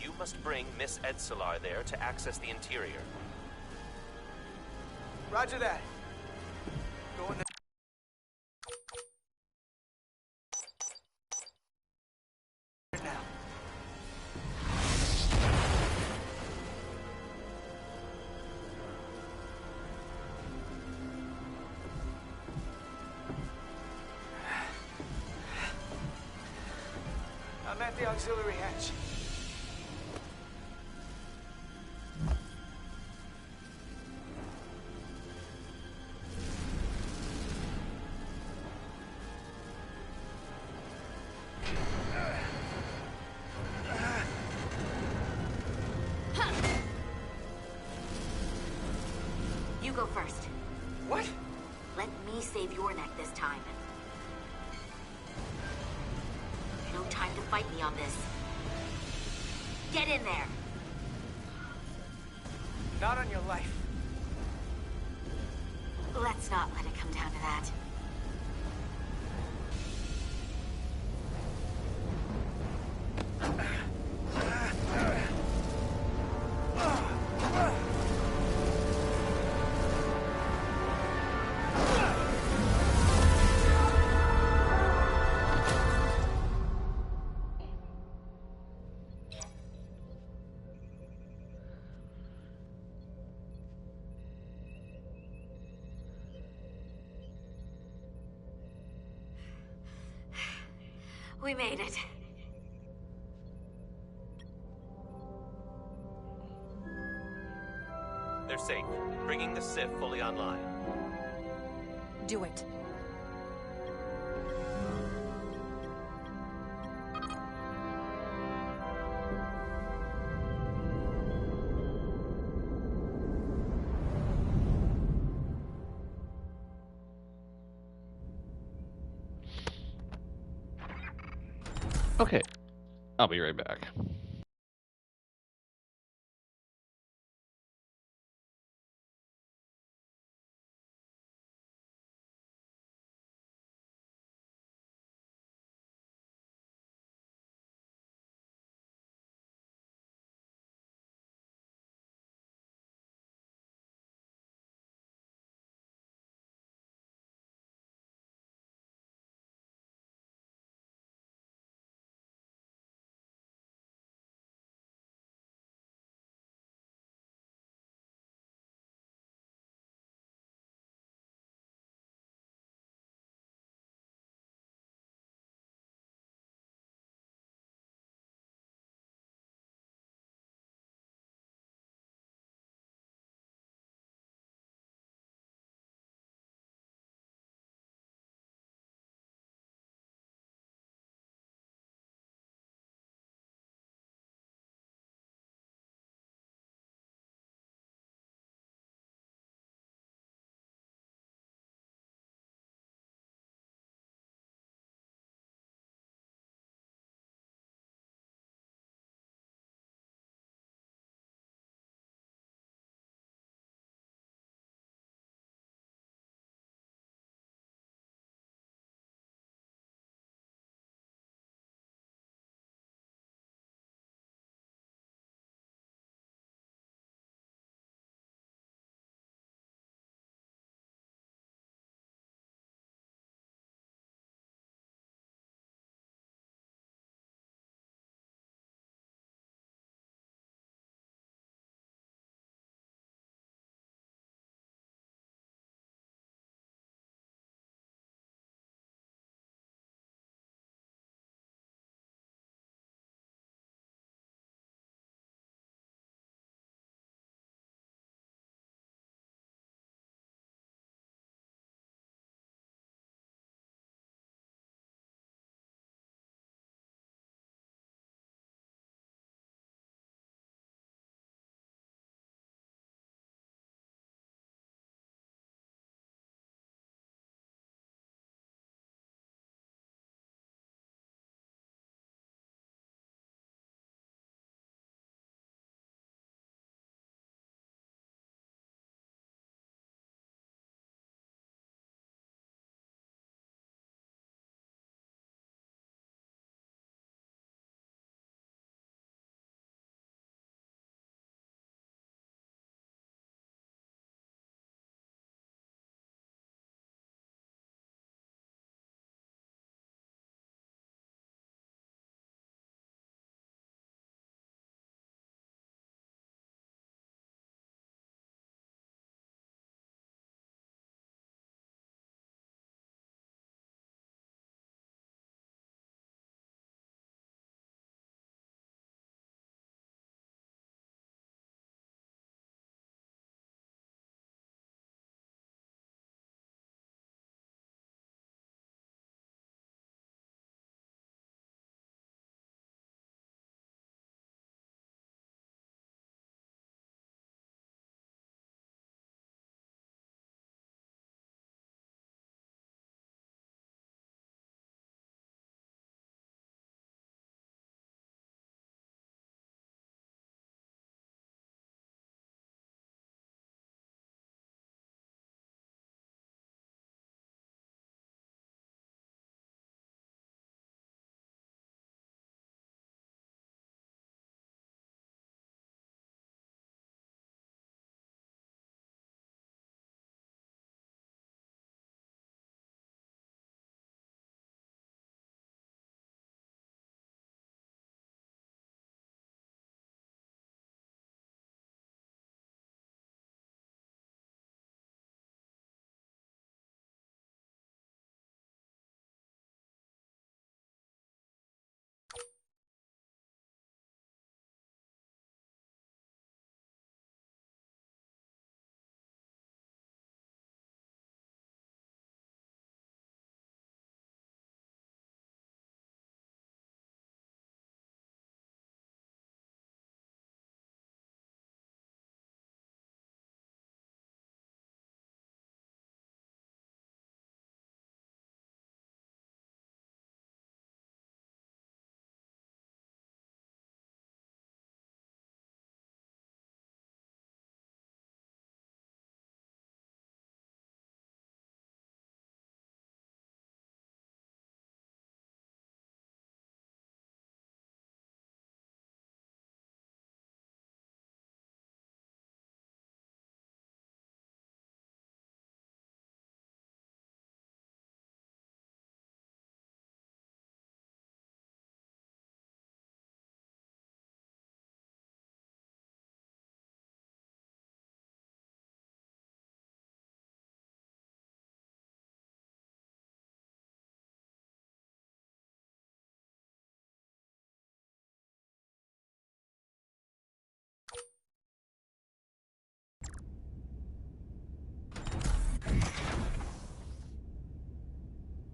You must bring Miss Edselar there to access the interior. Roger that. Go in there. Now. I'm at the auxiliary hatch. your neck this time. No time to fight me on this. Get in there! Not on your life. Let's not let it come down to that. We made it. They're safe. Bringing the Sif fully online. Do it. Okay, I'll be right back.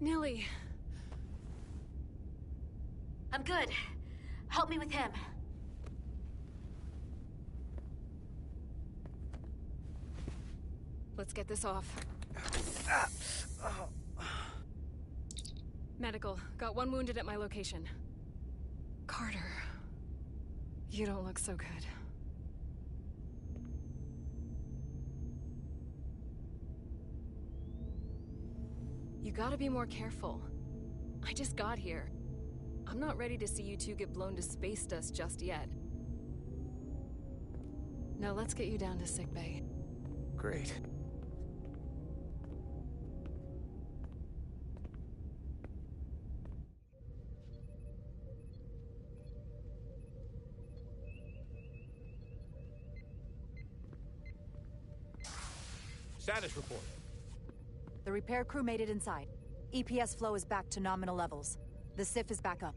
Nilly. I'm good. Help me with him. Let's get this off. Medical. Got one wounded at my location. Carter. You don't look so good. You gotta be more careful. I just got here. I'm not ready to see you two get blown to space dust just yet. Now let's get you down to sickbay. Great. Status report. The repair crew made it inside. EPS flow is back to nominal levels. The SIF is back up.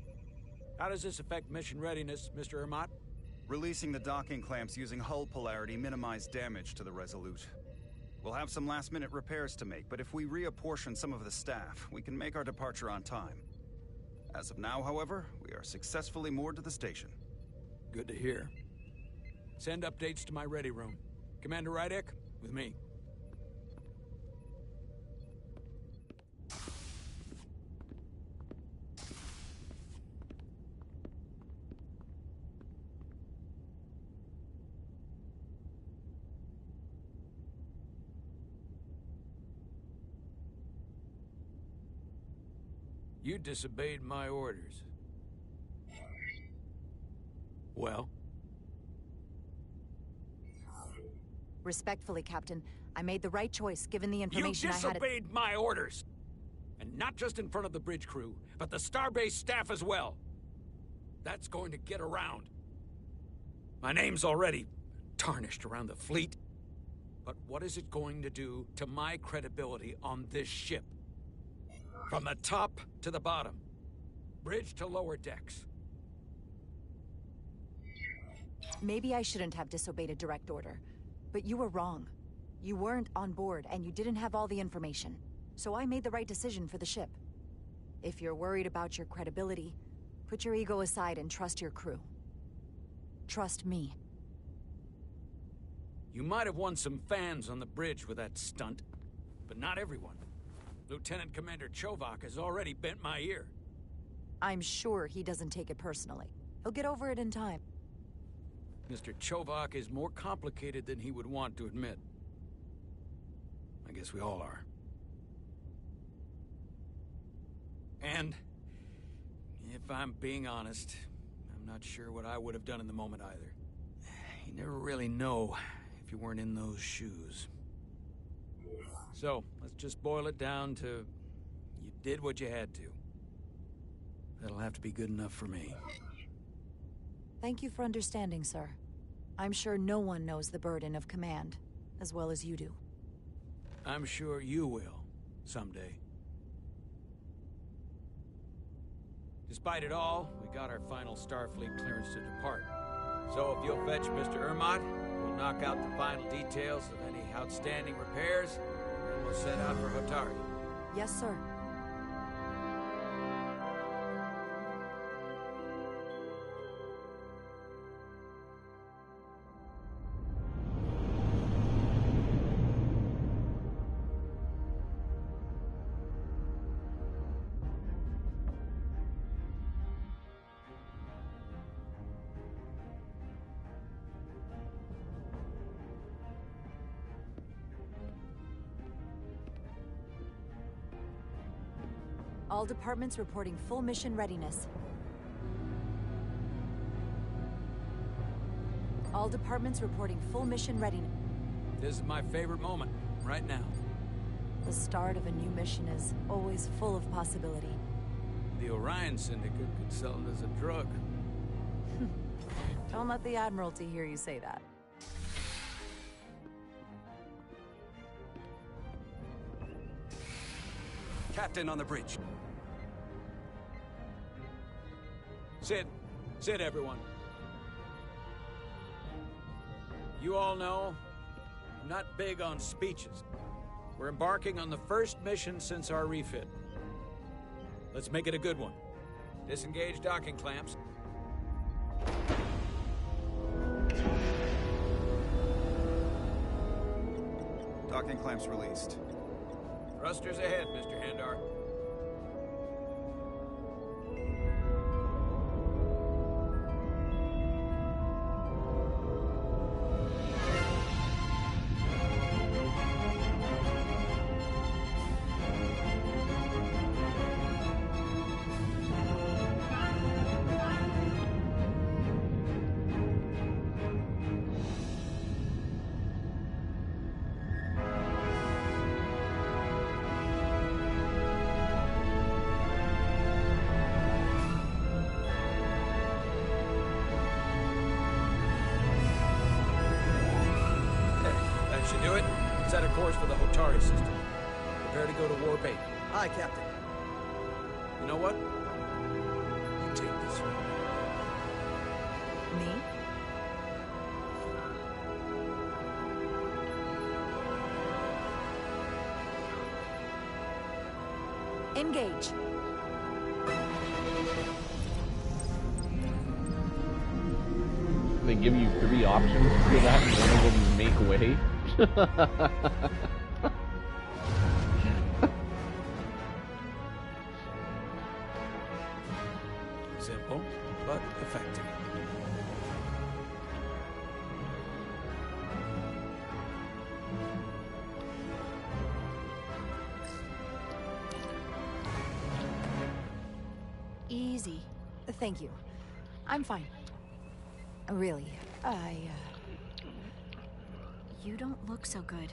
How does this affect mission readiness, Mr. Ermot? Releasing the docking clamps using hull polarity minimized damage to the Resolute. We'll have some last-minute repairs to make, but if we reapportion some of the staff, we can make our departure on time. As of now, however, we are successfully moored to the station. Good to hear. Send updates to my ready room. Commander Rydek, with me. You disobeyed my orders. Well? Respectfully, Captain, I made the right choice given the information I had. You disobeyed my orders! And not just in front of the bridge crew, but the Starbase staff as well. That's going to get around. My name's already tarnished around the fleet. But what is it going to do to my credibility on this ship? From the top to the bottom. Bridge to lower decks. Maybe I shouldn't have disobeyed a direct order, but you were wrong. You weren't on board, and you didn't have all the information. So I made the right decision for the ship. If you're worried about your credibility, put your ego aside and trust your crew. Trust me. You might have won some fans on the bridge with that stunt, but not everyone. Lieutenant Commander Chovak has already bent my ear. I'm sure he doesn't take it personally. He'll get over it in time. Mr. Chovak is more complicated than he would want to admit. I guess we all are. And, if I'm being honest, I'm not sure what I would have done in the moment either. You never really know if you weren't in those shoes. So, let's just boil it down to, you did what you had to. That'll have to be good enough for me. Thank you for understanding, sir. I'm sure no one knows the burden of command as well as you do. I'm sure you will, someday. Despite it all, we got our final Starfleet clearance to depart. So if you'll fetch Mr. Ermot, we'll knock out the final details of any outstanding repairs, and we'll set out for Hotari. Yes, sir. All departments reporting full mission readiness. All departments reporting full mission readiness. This is my favorite moment, right now. The start of a new mission is always full of possibility. The Orion Syndicate could sell it as a drug. Don't let the Admiralty hear you say that. Captain on the bridge. Sit. Sit, everyone. You all know, I'm not big on speeches. We're embarking on the first mission since our refit. Let's make it a good one. Disengage docking clamps. Docking clamps released. Thrusters ahead, Mr. Handar. Should do it. Set a course for the Hotari system. Prepare to go to Warp 8. Aye, Captain. You know what? You take this one. Me? Engage. They give you 3 options for that, and one of them make way. Simple, but effective. Easy. Thank you. I'm fine. Really, You don't look so good.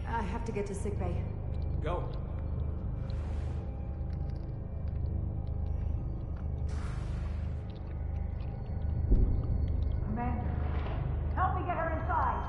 I have to get to sickbay. Go. Man, help me get her inside.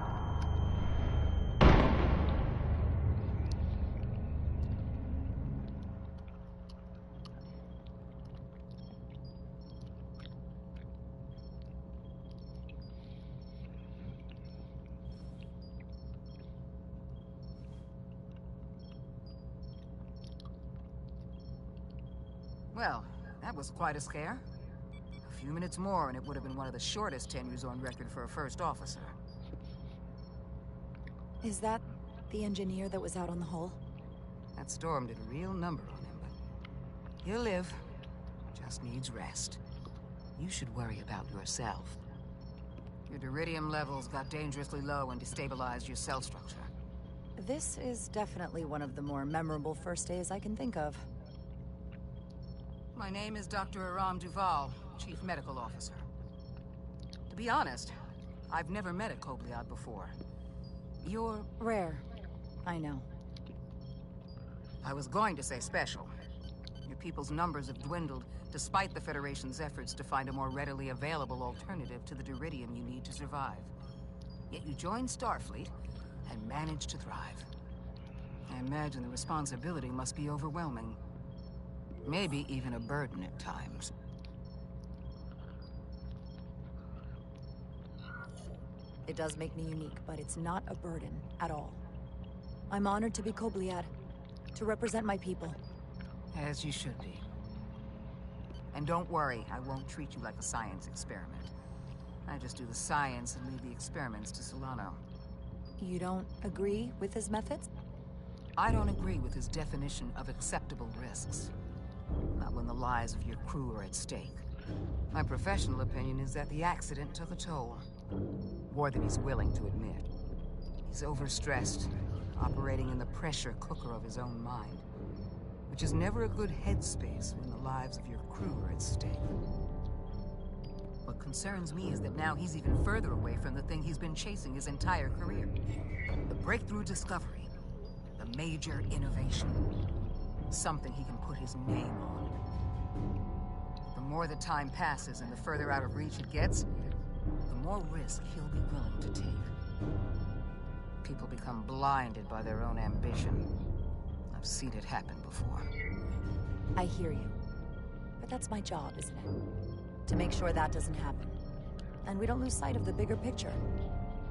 Well, that was quite a scare. A few minutes more and it would have been one of the shortest tenures on record for a first officer. Is that the engineer that was out on the hull? That storm did a real number on him, but he'll live. Just needs rest. You should worry about yourself. Your deridium levels got dangerously low and destabilized your cell structure. This is definitely one of the more memorable first days I can think of. My name is Dr. Aram Duval, Chief Medical Officer. To be honest, I've never met a Kobliad before. You're rare. I know. I was going to say special. Your people's numbers have dwindled, despite the Federation's efforts to find a more readily available alternative to the deridium you need to survive. Yet you joined Starfleet and managed to thrive. I imagine the responsibility must be overwhelming. Maybe even a burden at times. It does make me unique, but it's not a burden at all. I'm honored to be Kobliad, to represent my people. As you should be. And don't worry, I won't treat you like a science experiment. I just do the science and leave the experiments to Solano. You don't agree with his methods? I don't agree with his definition of acceptable risks. Not when the lives of your crew are at stake. My professional opinion is that the accident took a toll. More than he's willing to admit. He's overstressed, operating in the pressure cooker of his own mind. Which is never a good headspace when the lives of your crew are at stake. What concerns me is that now he's even further away from the thing he's been chasing his entire career. The breakthrough discovery. The major innovation. Something he can put his name on. The more the time passes and the further out of reach it gets, the more risk he'll be willing to take. People become blinded by their own ambition. I've seen it happen before. I hear you. But that's my job, isn't it? To make sure that doesn't happen. And we don't lose sight of the bigger picture.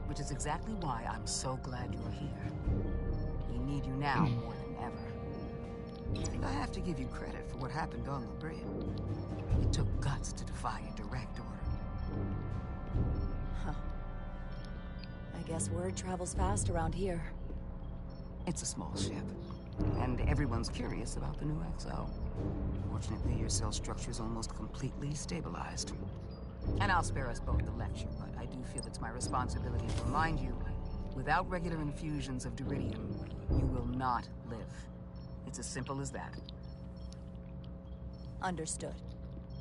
Which is exactly why I'm so glad you're here. We need you now more than ever. And I have to give you credit for what happened on the bridge. It took guts to defy a direct order. Huh. I guess word travels fast around here. It's a small ship, and everyone's curious about the new XO. Fortunately, your cell structure's almost completely stabilized. And I'll spare us both the lecture, but I do feel it's my responsibility to remind you, without regular infusions of Duridium, you will not live. It's as simple as that. Understood.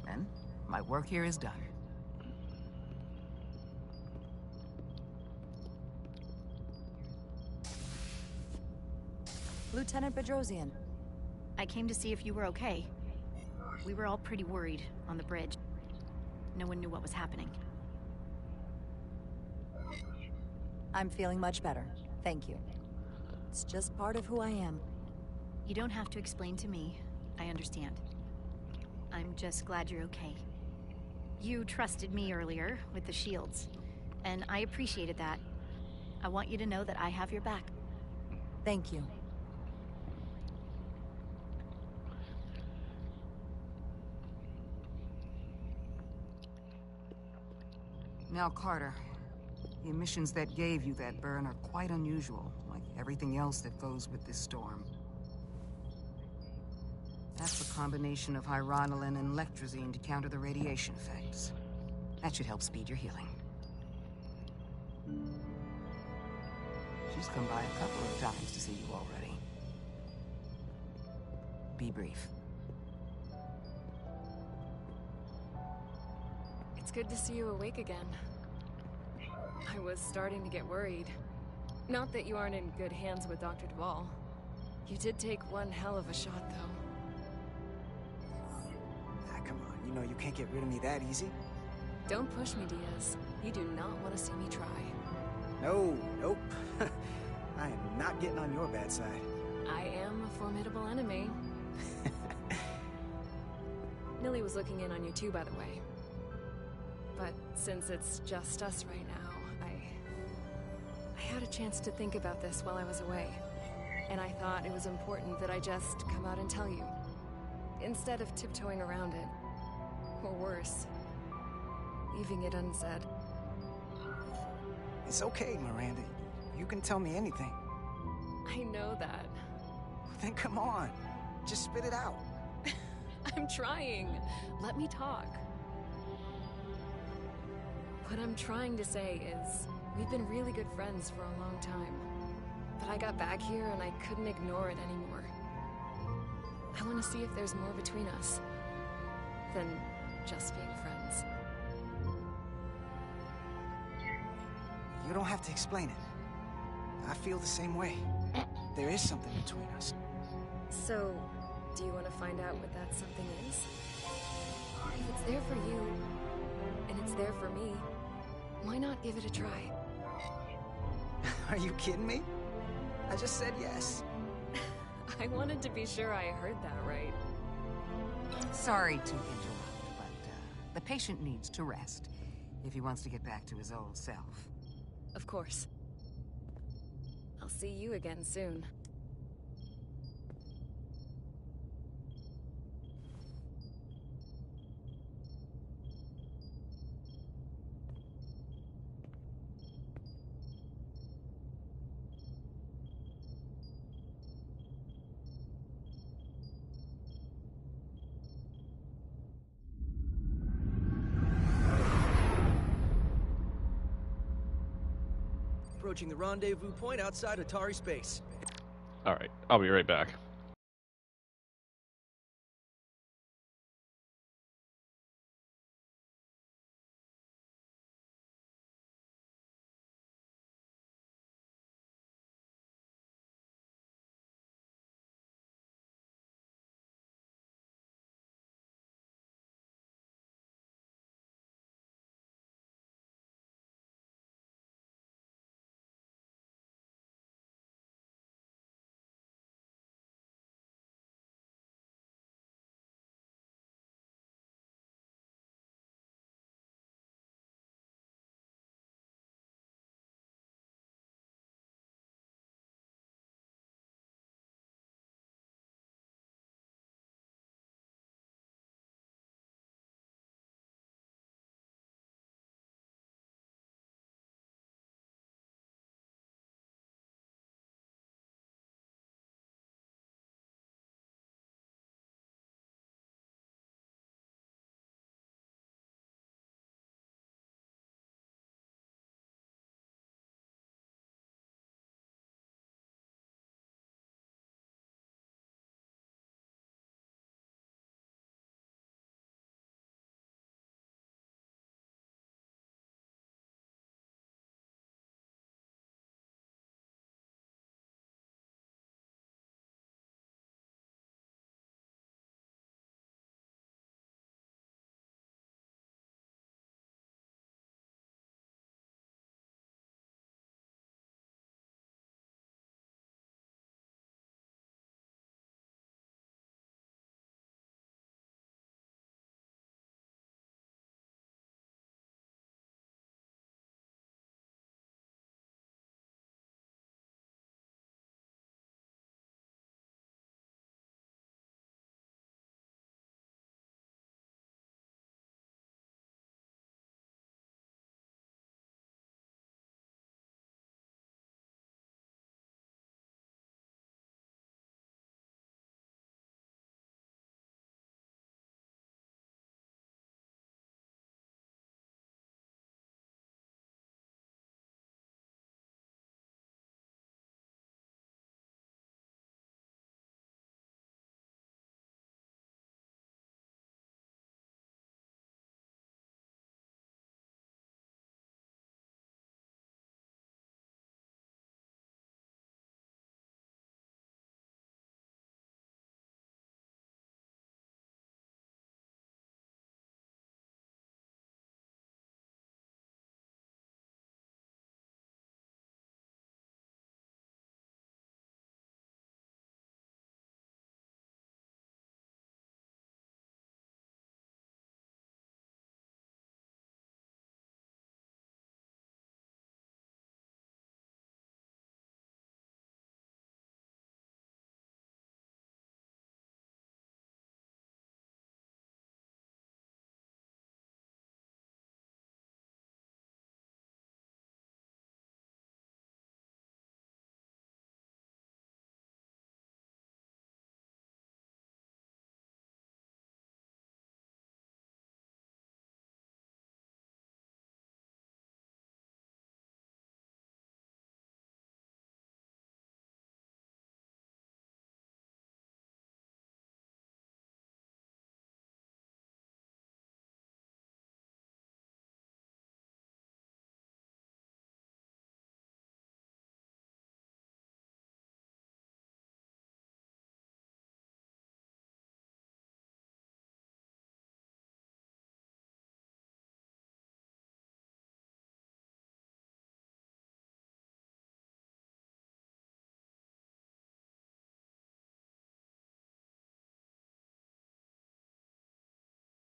Then, my work here is done. Lieutenant Bedrosian. I came to see if you were okay. We were all pretty worried on the bridge. No one knew what was happening. I'm feeling much better. Thank you. It's just part of who I am. You don't have to explain to me. I understand. I'm just glad you're okay. You trusted me earlier with the shields, and I appreciated that. I want you to know that I have your back. Thank you. Now, Carter, the emissions that gave you that burn are quite unusual, like everything else that goes with this storm. That's a combination of hyronolin and lectrazine to counter the radiation effects. That should help speed your healing. She's come by a couple of times to see you already. Be brief. It's good to see you awake again. I was starting to get worried. Not that you aren't in good hands with Dr. Duvall. You did take one hell of a shot, though. Ah, come on. You know you can't get rid of me that easy. Don't push me, Diaz. You do not want to see me try. No, nope. I am not getting on your bad side. I am a formidable enemy. Nilly was looking in on you too, by the way. But since it's just us right now, I had a chance to think about this while I was away. And I thought it was important that I just come out and tell you. Instead of tiptoeing around it. Or worse, leaving it unsaid. It's okay, Miranda. You can tell me anything. I know that. Then come on. Just spit it out. I'm trying. Let me talk. What I'm trying to say is, we've been really good friends for a long time. But I got back here and I couldn't ignore it anymore. I want to see if there's more between us than just being friends. You don't have to explain it. I feel the same way. There is something between us. So, do you want to find out what that something is? If it's there for you, and it's there for me, why not give it a try? Are you kidding me? I just said yes. I wanted to be sure I heard that right. Sorry to interrupt, but the patient needs to rest if he wants to get back to his old self. Of course. I'll see you again soon. Approaching the rendezvous point outside Atari space. All right, I'll be right back.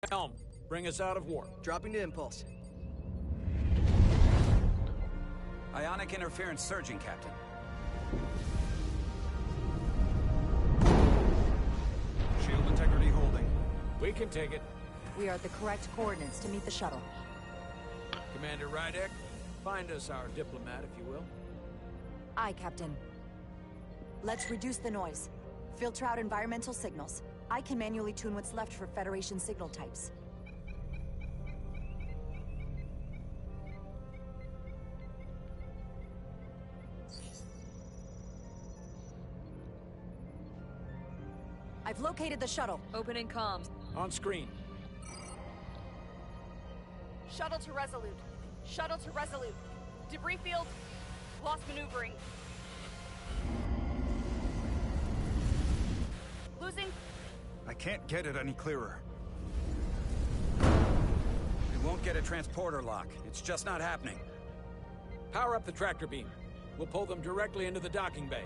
Helm, bring us out of warp. Dropping to impulse. Ionic interference surging, Captain. Shield integrity holding. We can take it. We are at the correct coordinates to meet the shuttle. Commander Rydek, find us our diplomat, if you will. Aye, Captain. Let's reduce the noise. Filter out environmental signals. I can manually tune what's left for Federation signal types. I've located the shuttle. Opening comms. On screen. Shuttle to Resolute. Shuttle to Resolute. Debris field. Lost maneuvering. Losing. I can't get it any clearer. We won't get a transporter lock. It's just not happening. Power up the tractor beam. We'll pull them directly into the docking bay.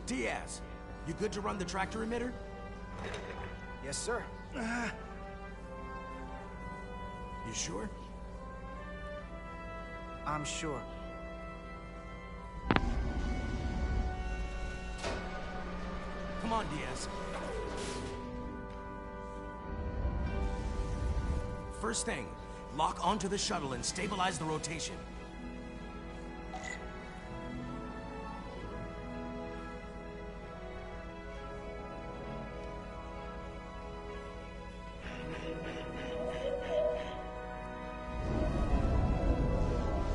Diaz, you good to run the tractor emitter? Yes, sir. You sure? I'm sure. Come on, Diaz. First thing, lock onto the shuttle and stabilize the rotation.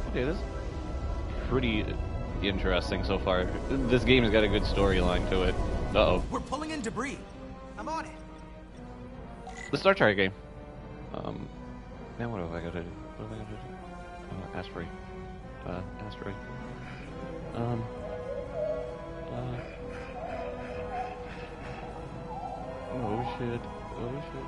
Okay, this is pretty interesting so far. This game has got a good storyline to it. Uh-oh. We're pulling in debris. I'm on it. The Star Trek game. Now what have I got to do? What have I got to do? Asteroid. Asteroid. Oh shit. Oh shit.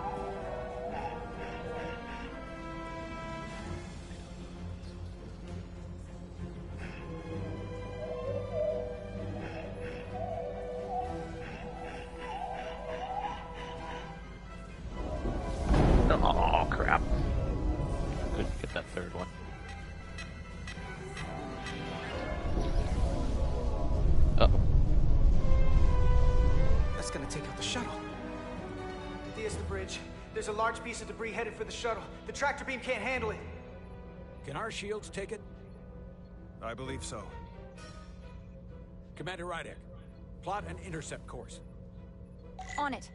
Oh, crap. Couldn't get that third one. Uh-oh. That's gonna take out the shuttle. There's the bridge. There's a large piece of debris headed for the shuttle. The tractor beam can't handle it. Can our shields take it? I believe so. Commander Rydek, plot an intercept course. On it.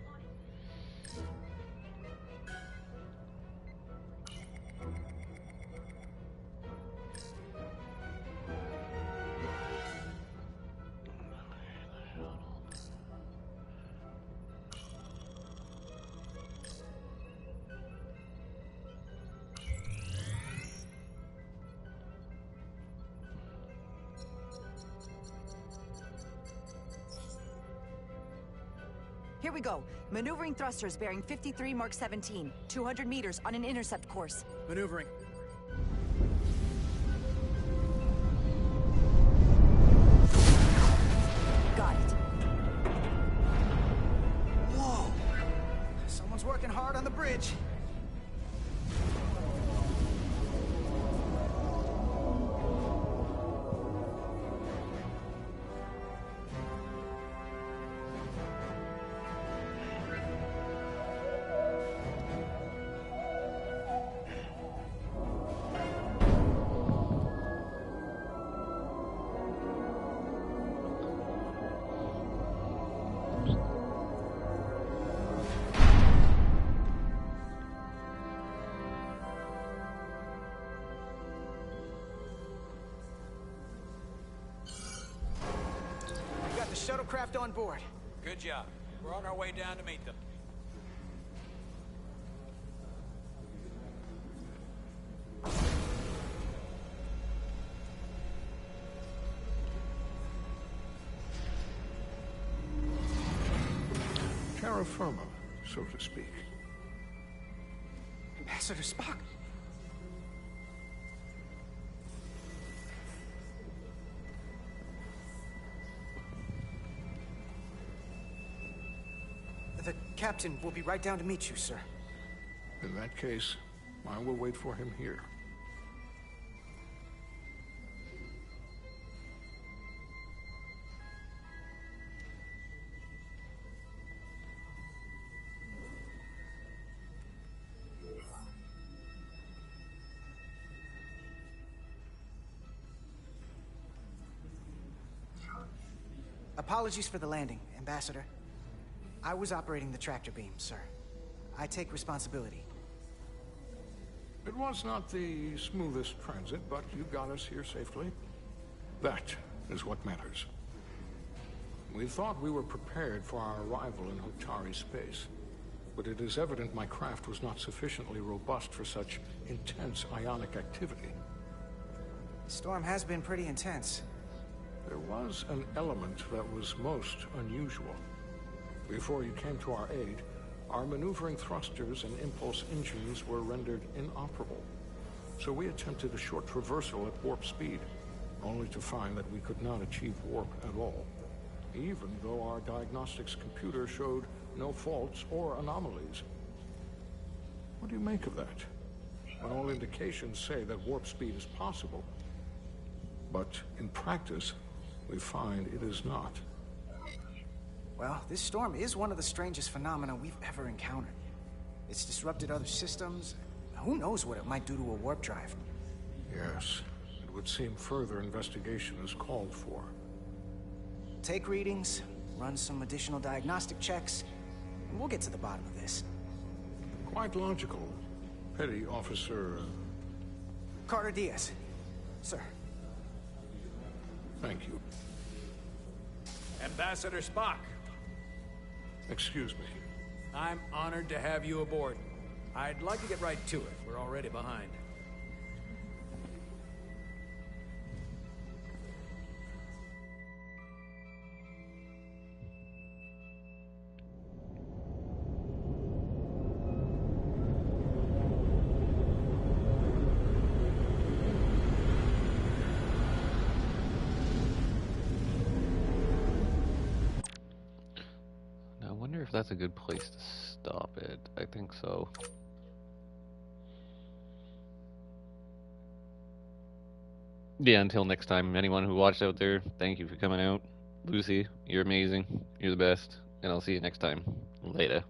Here we go. Maneuvering thrusters bearing 53 Mark 17, 200 meters on an intercept course. Maneuvering. Got it. Whoa! Someone's working hard on the bridge. Shuttlecraft on board. Good job. We're on our way down to meet them. Terra firma, so to speak. Ambassador Spock? The captain will be right down to meet you, sir. In that case, I will wait for him here. Apologies for the landing, Ambassador. I was operating the tractor beam, sir. I take responsibility. It was not the smoothest transit, but you got us here safely. That is what matters. We thought we were prepared for our arrival in Hotari space, but it is evident my craft was not sufficiently robust for such intense ionic activity. The storm has been pretty intense. There was an element that was most unusual. Before you came to our aid, our maneuvering thrusters and impulse engines were rendered inoperable. So we attempted a short traversal at warp speed, only to find that we could not achieve warp at all, even though our diagnostics computer showed no faults or anomalies. What do you make of that? When all indications say that warp speed is possible, but in practice, we find it is not. Well, this storm is one of the strangest phenomena we've ever encountered. It's disrupted other systems. Who knows what it might do to a warp drive? Yes, it would seem further investigation is called for. Take readings, run some additional diagnostic checks, and we'll get to the bottom of this. Quite logical. Petty Officer... Carter Diaz. Sir. Thank you. Ambassador Spock. Excuse me. I'm honored to have you aboard. I'd like to get right to it. We're already behind. Now, I wonder if that's a good place to stop it. I think so. Yeah, until next time, anyone who watched out there, thank you for coming out. Lucy, you're amazing. You're the best. And I'll see you next time. Later.